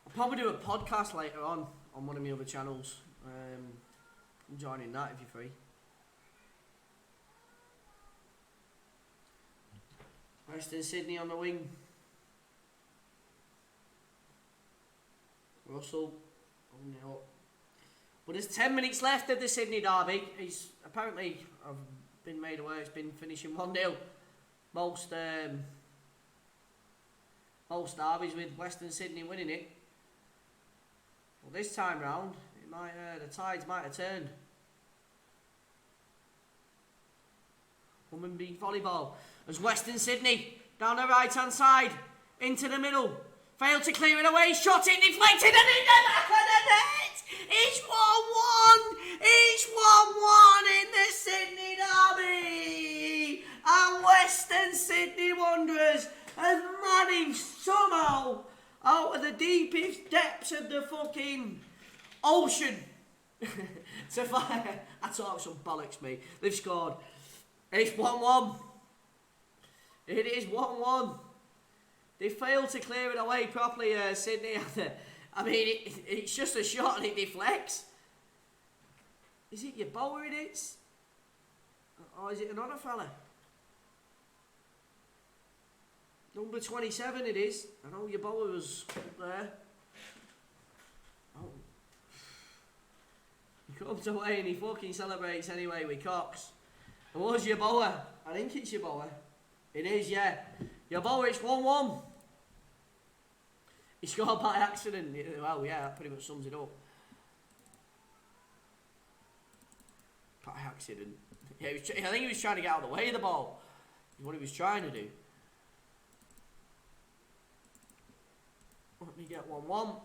I'll probably do a podcast later on one of my other channels. I'm joining that if you're free. Western Sydney on the wing. Russell holding it up. But there's 10 minutes left of the Sydney derby. He's apparently, I've been made aware, it's been finishing 1-0. Most derbies with Western Sydney winning it. Well, this time round, it might the tides might have turned. Women beat volleyball as Western Sydney down the right hand side into the middle, failed to clear it away, shot it deflected and in the back of the net. It's 1-1. It's 1-1 in the Sydney derby, and Western Sydney Wanderers have managed somehow out of the deepest depths of the fucking ocean to fire. I talk some bollocks, mate. They've scored. It's 1-1. It is 1-1. They failed to clear it away properly, Sydney. I mean, it's just a shot and it deflects. Is it your bowler it is? Or is it another fella? Number 27 it is. I know your bowler was up there. Oh. He comes away and he fucking celebrates anyway with Cox. And what's your bowler? I think it's your bowler. It is, yeah. Your bowler, it's 1-1. He scored by accident. Well, yeah, that pretty much sums it up. By accident. Yeah, I think he was trying to get out of the way of the ball. That's what he was trying to do. Let me get 1-1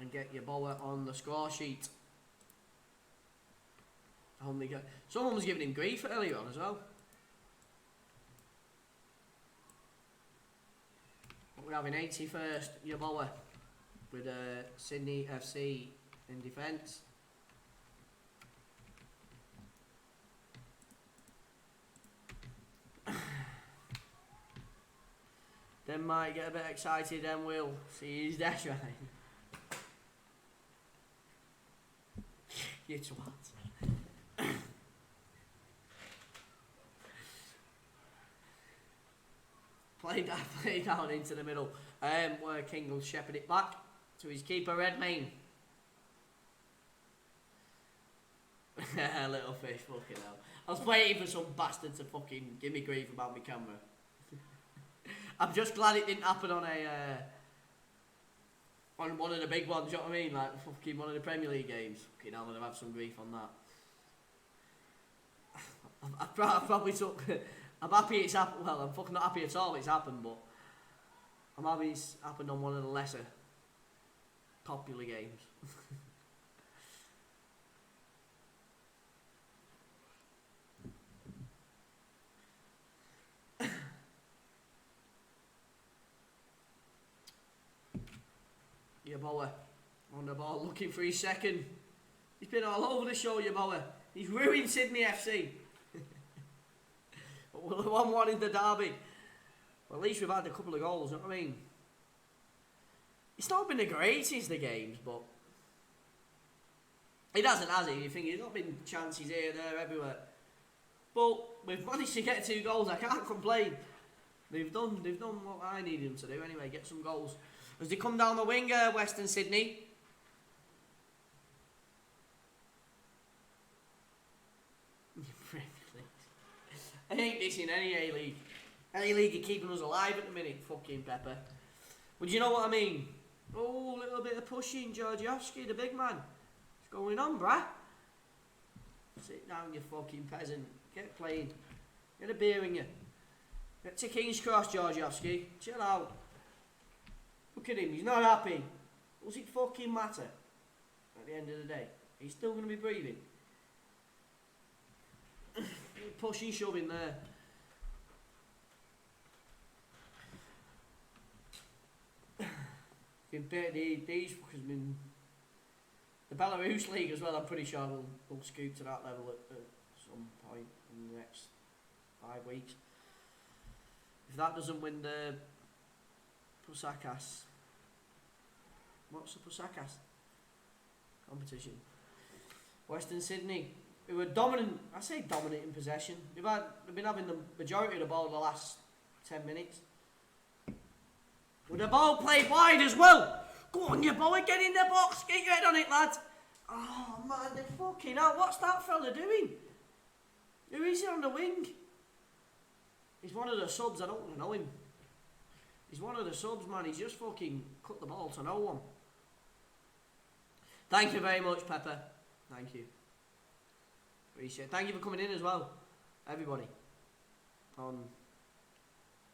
and get your bowler on the score sheet. Someone was giving him grief earlier on as well. We're having 81st your bowler with Sydney FC in defence. Then might get a bit excited and we'll see his dash right. You twat. Play down into the middle. Where King will shepherd it back to his keeper Redmayne. Little fish, fucking hell. I was waiting for some bastard to fucking give me grief about my camera. I'm just glad it didn't happen on on one of the big ones, you know what I mean? Like fucking one of the Premier League games. Fucking hell, I've had some grief on that. I probably took... I'm happy it's happened. Well, I'm fucking not happy at all it's happened, but I'm happy it's happened on one of the lesser popular games. Yeboah on the ball looking for his second. He's been all over the show, Yeboah. He's ruined Sydney FC. 1-1 in the derby. Well, at least we've had a couple of goals, you know what I mean? It's not been the greatest, the games, but He hasn't, has he? You think he's not been chances here, there, everywhere. But we've managed to get 2 goals. I can't complain. They've done what I needed them to do anyway. Get some goals. As they come down the wing, Western Sydney. I ain't missing any A-League. A-League are keeping us alive at the minute, fucking Pepper. But you know what I mean? Oh, a little bit of pushing, Georgievsky, the big man. What's going on, bruh? Sit down, you fucking peasant. Get playing. Get a beer in you. Get to King's Cross, Georgievsky. Chill out. Look at him, he's not happy. Does it fucking matter? At the end of the day, he's still going to be breathing. Pushing, shoving there. These fuckers been the Belarus League as well. I'm pretty sure we'll scoop to that level at some point in the next 5 weeks. If that doesn't win the Pusakas, what's the Pusakas competition? Western Sydney, who were dominant. I say dominant in possession. They've been having the majority of the ball the last 10 minutes. With the ball played wide as well. Go on, you boy, get in the box. Get your head on it, lad. Oh, man, they're fucking out. What's that fella doing? Who is he on the wing? He's one of the subs. I don't want to know him. He's one of the subs, man. He's just fucking cut the ball to no one. Thank you very much, Pepper. Thank you. Appreciate it. Thank you for coming in as well, everybody.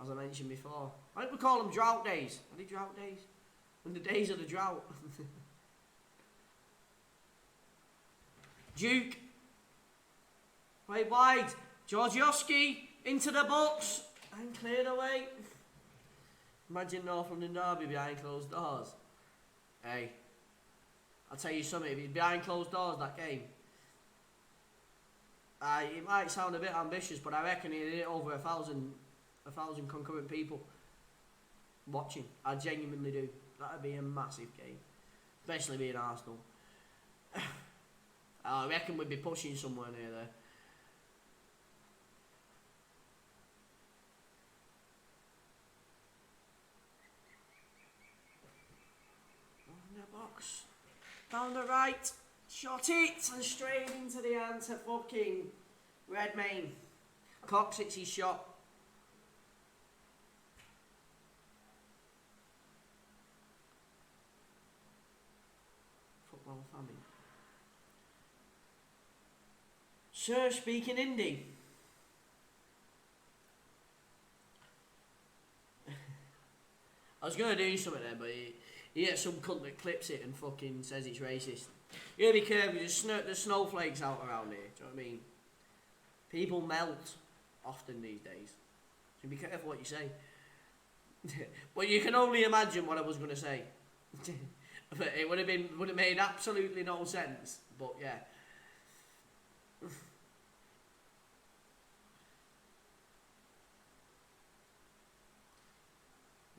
As I mentioned before, I think we call them drought days. Are they drought days? When the days of the drought. Duke. Played wide. Georgievsky into the box and cleared away. Imagine Northland Derby behind closed doors. Hey, I'll tell you something. If it's behind closed doors, that game. It might sound a bit ambitious, but I reckon he did it over 1,000 concurrent people watching. I genuinely do. That'd be a massive game, especially being Arsenal. I reckon we'd be pushing somewhere near there. On the box, down the right, shot it and straight into the hands of fucking Redmayne. Cox, it's his shot. Football famine. Sir speaking Hindi. I was going to do something there, but he gets some cunt that clips it and fucking says it's racist. You gotta be careful, there's snowflakes out around here, do you know what I mean? People melt often these days. So be careful what you say. But you can only imagine what I was going to say. But it would have made absolutely no sense. But yeah.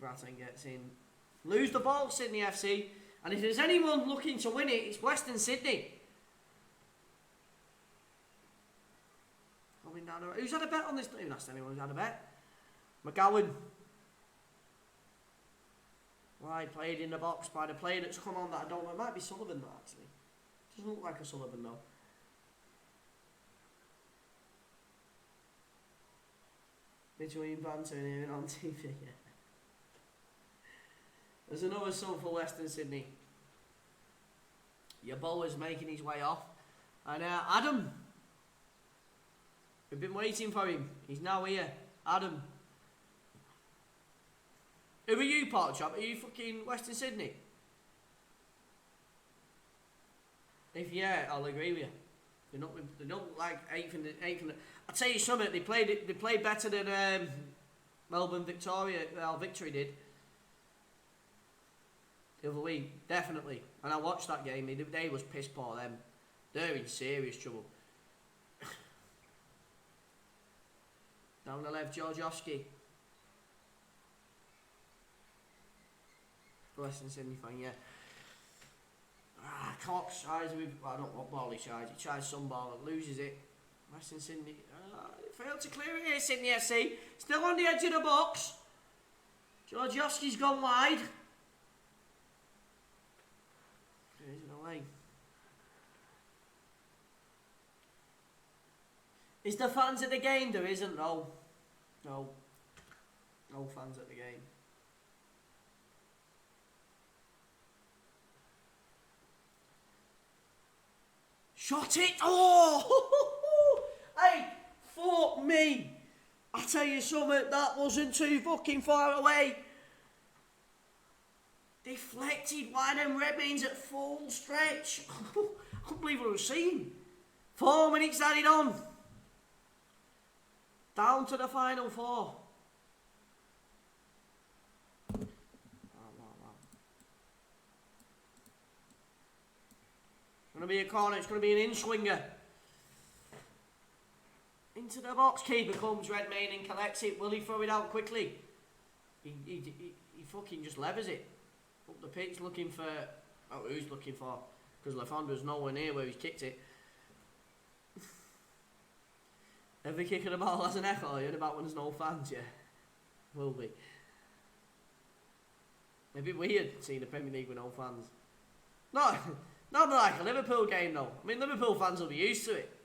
Ratton gets in. Lose the ball, Sydney FC. And if there's anyone looking to win it, it's Western Sydney. Going down the road. Who's had a bet on this? Don't even ask anyone who's had a bet. McGowan. Right, played in the box by the player that's come on that I don't know. It might be Sullivan, though, actually. Doesn't look like a Sullivan, though. Between banter and hearing on TV. There's another sub for Western Sydney. Yeboah's making his way off. And Adam. We've been waiting for him. He's now here. Adam. Who are you, Porkchop? Are you fucking Western Sydney? If yeah, I'll agree with you. They don't look like eighth in the. I'll tell you something. They played better than Melbourne Victory did. The other week, definitely. And I watched that game. They was piss poor. Them, they're in serious trouble. Down the left, Georgievsky. Western Sydney fan, yeah. Cox tries with, I don't know what ball he tries. He tries some ball and loses it. Western Sydney failed to clear it here, Sydney FC. Still on the edge of the box. Georgievski's gone wide. Clears it away. Is there fans at the game? There isn't, no. No. No fans at the game. Shot it! Oh! Hey, fuck me! I tell you something, that wasn't too fucking far away. Deflected by them Red Means at full stretch. I couldn't believe what I was seeing. 4 minutes added on. Down to the final 4. It's going to be a corner, it's going to be an in-swinger. Into the box, keeper comes, Redmayne and collects it. Will he throw it out quickly? He fucking just levers it. Up the pitch looking for... Oh, who's looking for? Because Lefandra's nowhere near where he's kicked it. Every kick of the ball has an echo. You heard about when there's no fans, yeah? Will be. A bit weird seeing the Premier League with no fans. Not like a Liverpool game though. I mean, Liverpool fans will be used to it.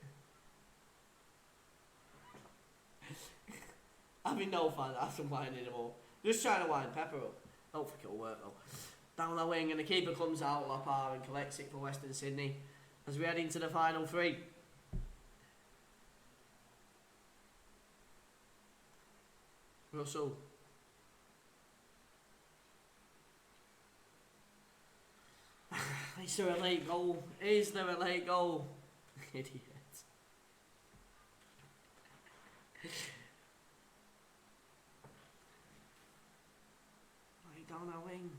Having no fans, I have to wind anymore. Just trying to wind Pepper up. Don't think it'll work though. Down the wing and the keeper comes out, Lapar, and collects it for Western Sydney as we head into the final 3. Russell. Is there a late goal? Is there a late goal? Idiot. Right down our wing.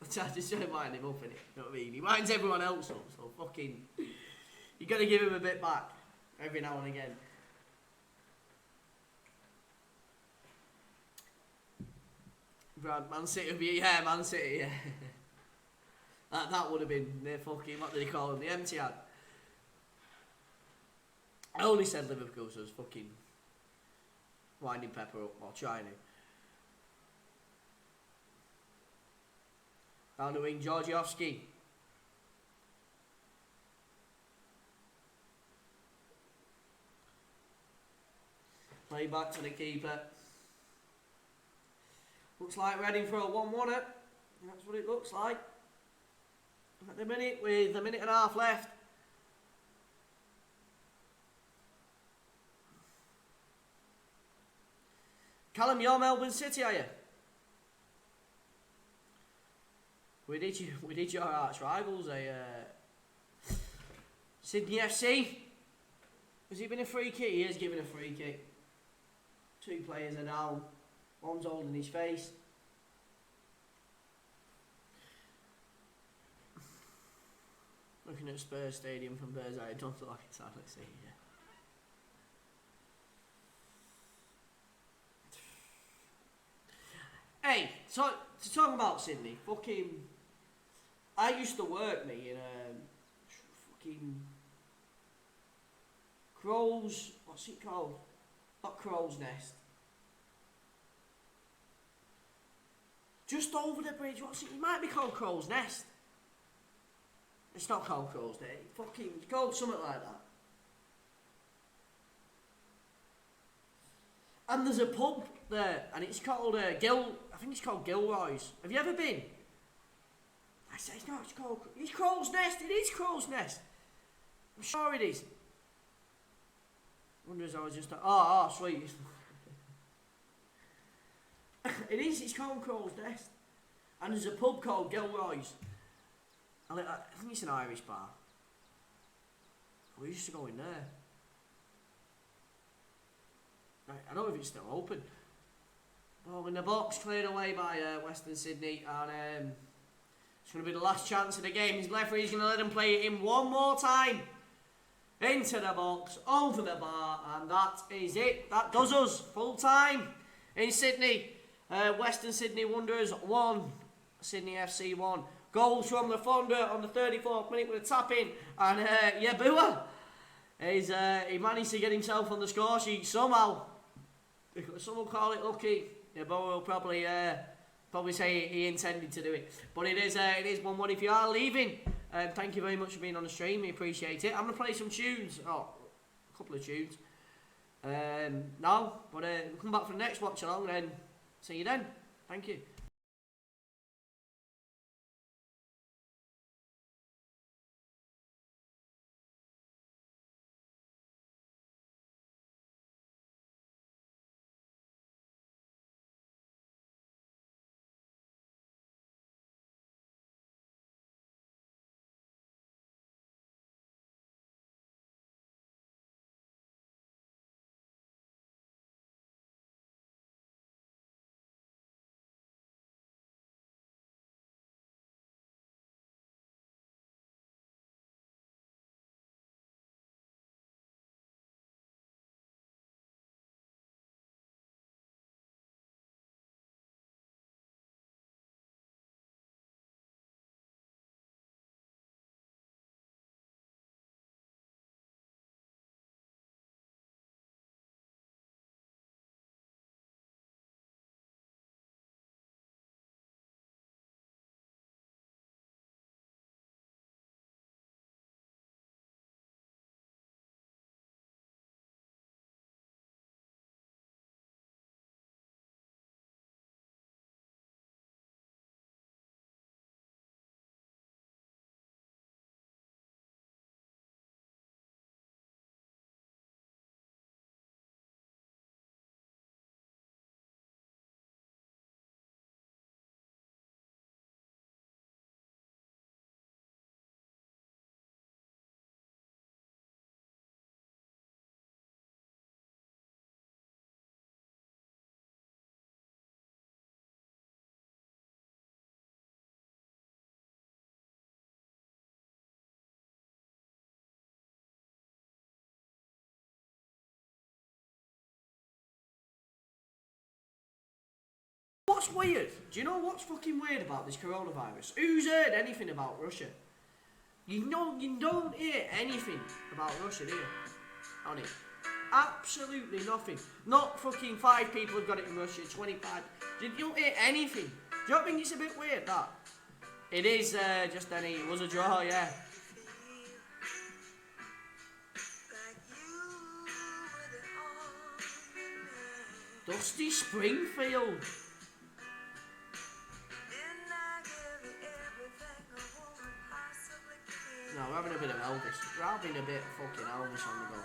I just trying to wind him up, innit? You know what I mean? He winds everyone else up, so fucking... You got to give him a bit back every now and again. Man City would be... Yeah, Man City, yeah. That would have been the fucking... What did they call them? The empty ad. I only said Liverpool, so I was fucking... winding Pepper up, or trying to. Down the wing, Georgievski. Play back to the keeper. Looks like Reading for a 1-1er. That's what it looks like. At the minute, with a minute and a half left. Callum, you're Melbourne City, are you? We did your arch rivals, Sydney FC. Has it been a free kick? He is giving a free kick. 2 players are down. One's holding his face. Looking at Spurs Stadium from Bird's Eye, it don't look like it's hard to see, yeah. Hey, to talk about Sydney, fucking... I used to work, me, in fucking... Crow's... What's it called? Not Crow's Nest. Just over the bridge, what's it? It might be called Crow's Nest. It's not called Crow's Nest. Fucking... It's called something like that. And there's a pub there, and it's called I think it's called Gilroy's. Have you ever been? I say no, it's called. It's Crow's Nest. It is Crow's Nest. I'm sure it is. Wonder if I was just. Oh, sweet. It is. It's called Crow's Nest, and there's a pub called Gilroy's. I think it's an Irish bar. We used to go in there. I don't know if it's still open. Ball in the box, cleared away by Western Sydney, and it's going to be the last chance of the game. His referee's going to let him play it in one more time. Into the box, over the bar, and that is it. That does us. Full time in Sydney. Western Sydney Wanderers 1, Sydney FC 1. Goals from the Fonda on the 34th minute with a tap in, and Yabua he managed to get himself on the score sheet somehow. Some will call it lucky. Yabua will probably say he intended to do it, but it is 1-1. If you are leaving, thank you very much for being on the stream. We appreciate it. I'm gonna play some tunes. A couple of tunes. Now, but we'll come back for the next watch along. Then see you then. Thank you. What's weird? Do you know what's fucking weird about this coronavirus? Who's heard anything about Russia? You don't hear anything about Russia, do you? On it. Absolutely nothing. Not fucking 5 people have got it in Russia, 25. You don't hear anything. Do you not think it's a bit weird, that? It is just it was a draw, yeah. Dusty Springfield. No, we're having a bit of Elvis. We're having a bit of fucking Elvis on the go.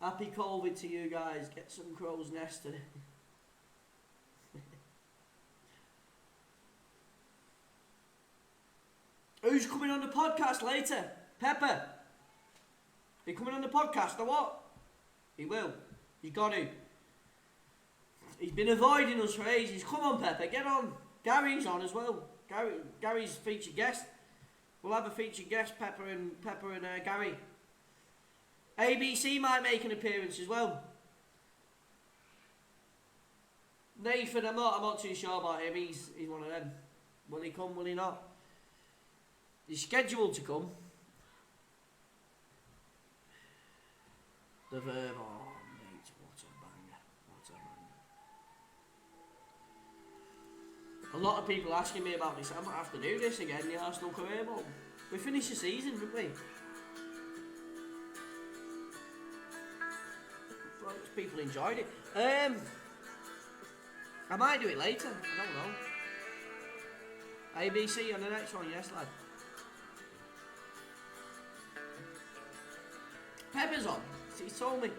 Happy COVID to you guys. Get some crow's nest. Who's coming on the podcast later? Pepper. He coming on the podcast or what? He will. He's got to. He's been avoiding us for ages. Come on, Pepper, get on. Gary's on as well. Gary's featured guest. We'll have a featured guest, Pepper and Gary. ABC might make an appearance as well. Nathan, I'm not too sure about him. He's one of them. Will he come? Will he not? He's scheduled to come. The verb. Oh, mate, what a banger! What a banger! A lot of people asking me about this. I might have to do this again. The Arsenal career mode. We finished the season, didn't we? People enjoyed it. I might do it later. I don't know. ABC on the next one, yes, lad. Pepper's on. He told me.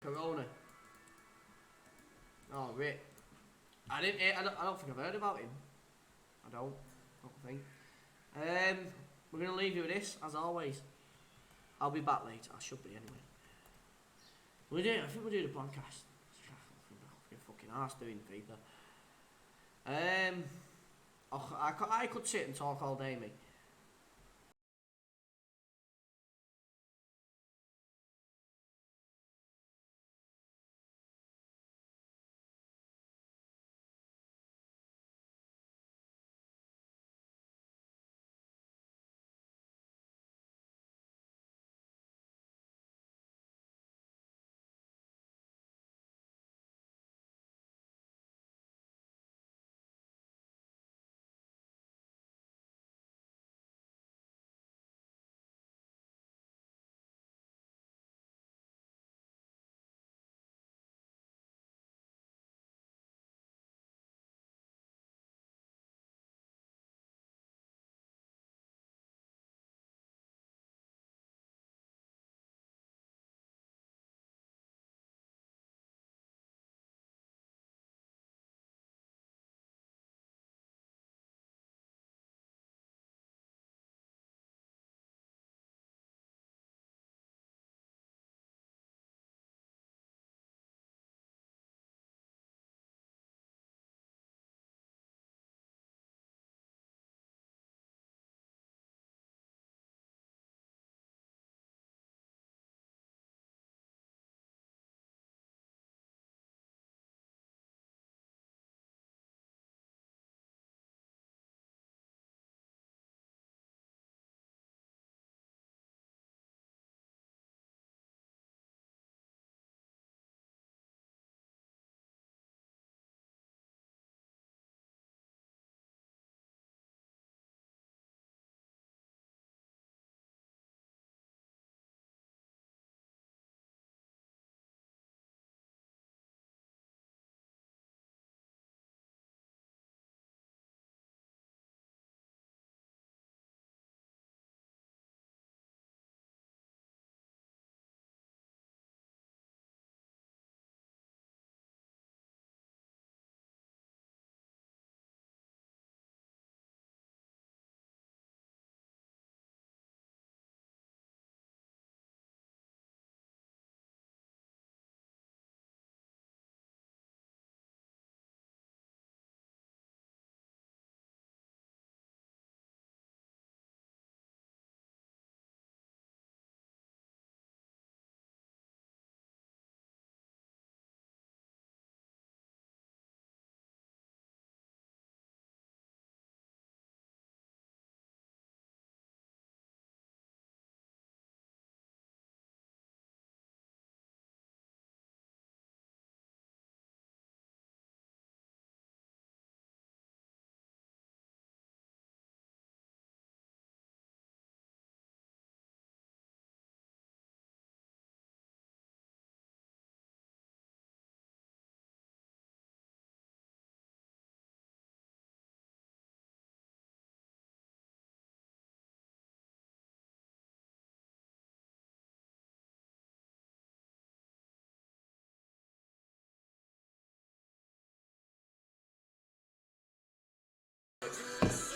Corona. Oh, great. I don't think I've heard about him. I don't think. We're going to leave you with this, as always. I'll be back later. I should be anyway. I think we'll do the podcast. I'm fucking arse doing FIFA. I could sit and talk all day, mate.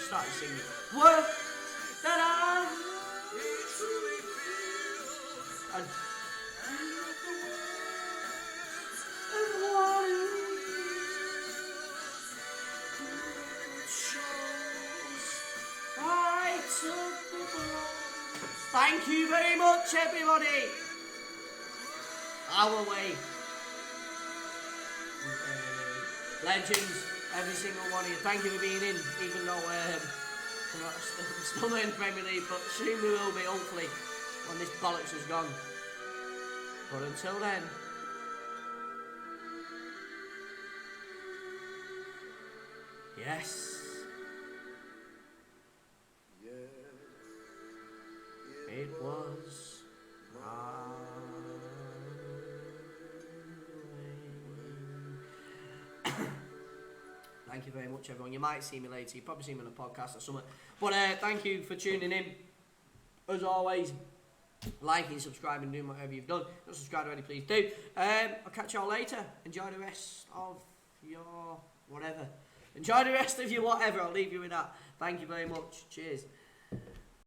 Started singing. What? Ta-da! And I took the blow. Thank you very much, everybody. Our way. Legends, every single one of you. Thank you for being in, even though we're not still not in the Premier League, but soon we will be, hopefully, when this bollocks is gone. But until then, yes, it was my way. Thank you very much, everyone. You might see me later. You probably see me on a podcast or something. But thank you for tuning in. As always, liking, subscribing, doing whatever you've done. Not subscribed already, please do. I'll catch y'all later. Enjoy the rest of your whatever. Enjoy the rest of your whatever. I'll leave you with that. Thank you very much. Cheers.